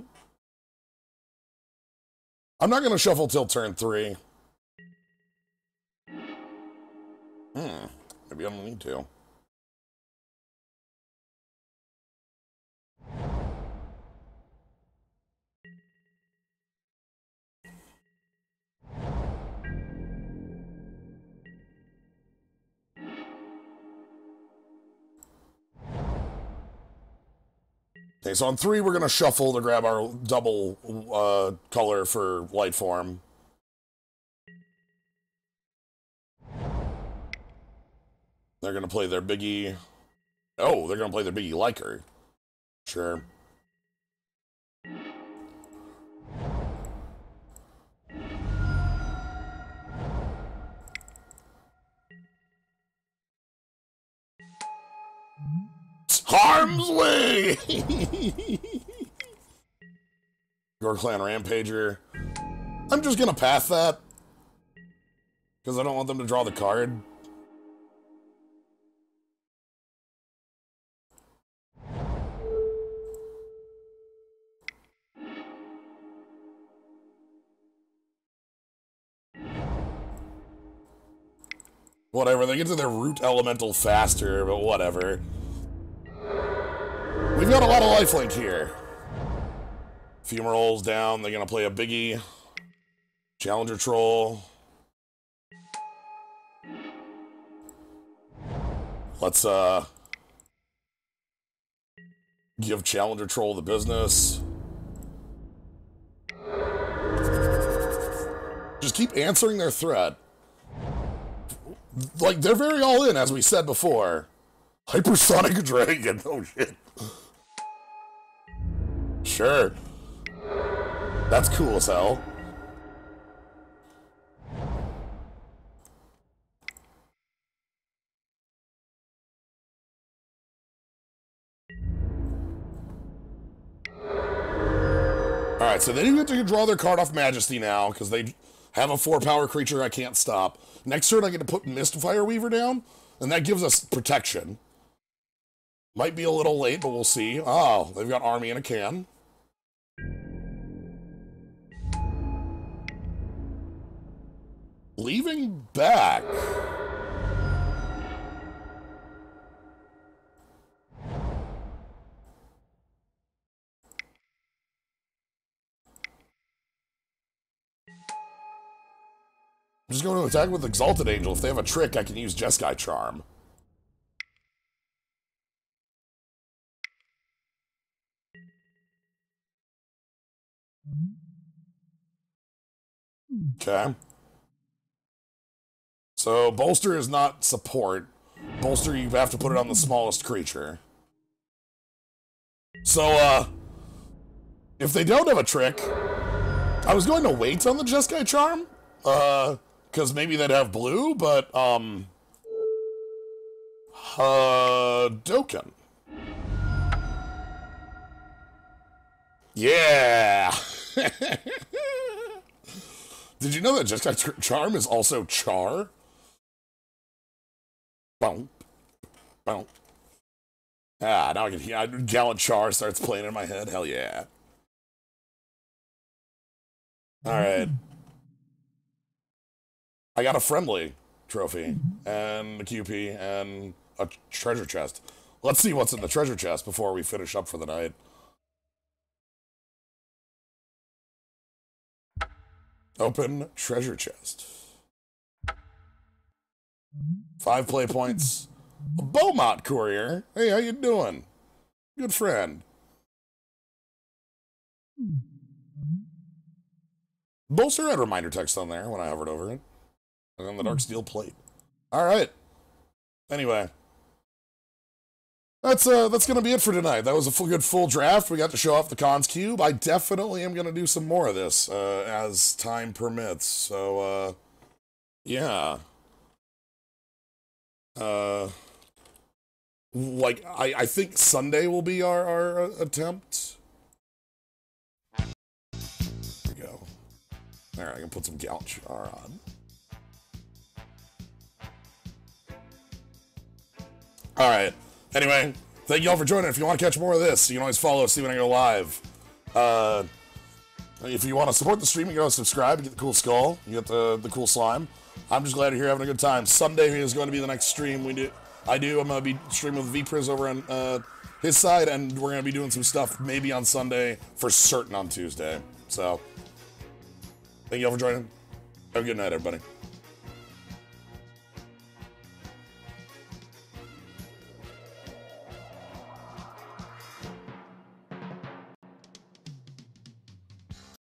not going to shuffle till turn 3. Maybe I don't need to. Okay, so on 3, we're going to shuffle to grab our double color for light form. They're going to play their biggie. Oh, they're going to play their biggie liker. Sure. Harm's way! Your Clan Rampager. I'm just gonna pass that. Because I don't want them to draw the card. Whatever, they get to their root elemental faster, but whatever. We've got a lot of lifelink here. Fumerol's down, they're gonna play a biggie. Challenger Troll. Let's, give Challenger Troll the business. Just keep answering their threat. Like, they're very all in, as we said before. Hypersonic Dragon, oh shit. Sure. That's cool as hell. Alright, so they do get to draw their card off Majesty now, because they have a 4-power creature I can't stop. Next turn I get to put Mistfire Weaver down, and that gives us protection. Might be a little late, but we'll see. Oh, they've got Army in a can. Leaving back. I'm just going to attack with Exalted Angel. If they have a trick, I can use Jeskai Charm. Okay. So, Bolster is not support. Bolster, you have to put it on the smallest creature. So, if they don't have a trick, I was going to wait on the Jeskai Charm, because maybe they'd have blue, but, Dokkan. Yeah! Did you know that Jeskai Charm is also Char? Boom. Boom. Ah, now I can hear Gallant Char starts playing in my head. Hell yeah. Alright. I got a friendly trophy, and a QP, and a treasure chest. Let's see what's in the treasure chest before we finish up for the night. Open treasure chest. 5 play points. A Beaumont Courier. Hey, how you doing? Good friend. Bolster had reminder text on there when I hovered over it. And then the Dark Steel plate. Alright. Anyway. That's gonna be it for tonight. That was a good full draft. We got to show off the Khans Cube. I definitely am gonna do some more of this, as time permits. So, yeah. Like, I think Sunday will be our attempt. There we go. Alright, I can put some Gallant Char on. Alright. Anyway, thank you all for joining. If you want to catch more of this, you can always follow us, see when I go live. If you want to support the stream, you can go subscribe and get the cool skull. You get the cool slime. I'm just glad you're here having a good time. Sunday is going to be the next stream I'm going to be streaming with VPriz over on his side, and we're going to be doing some stuff maybe on Sunday, for certain on Tuesday. So, thank you all for joining. Have a good night, everybody.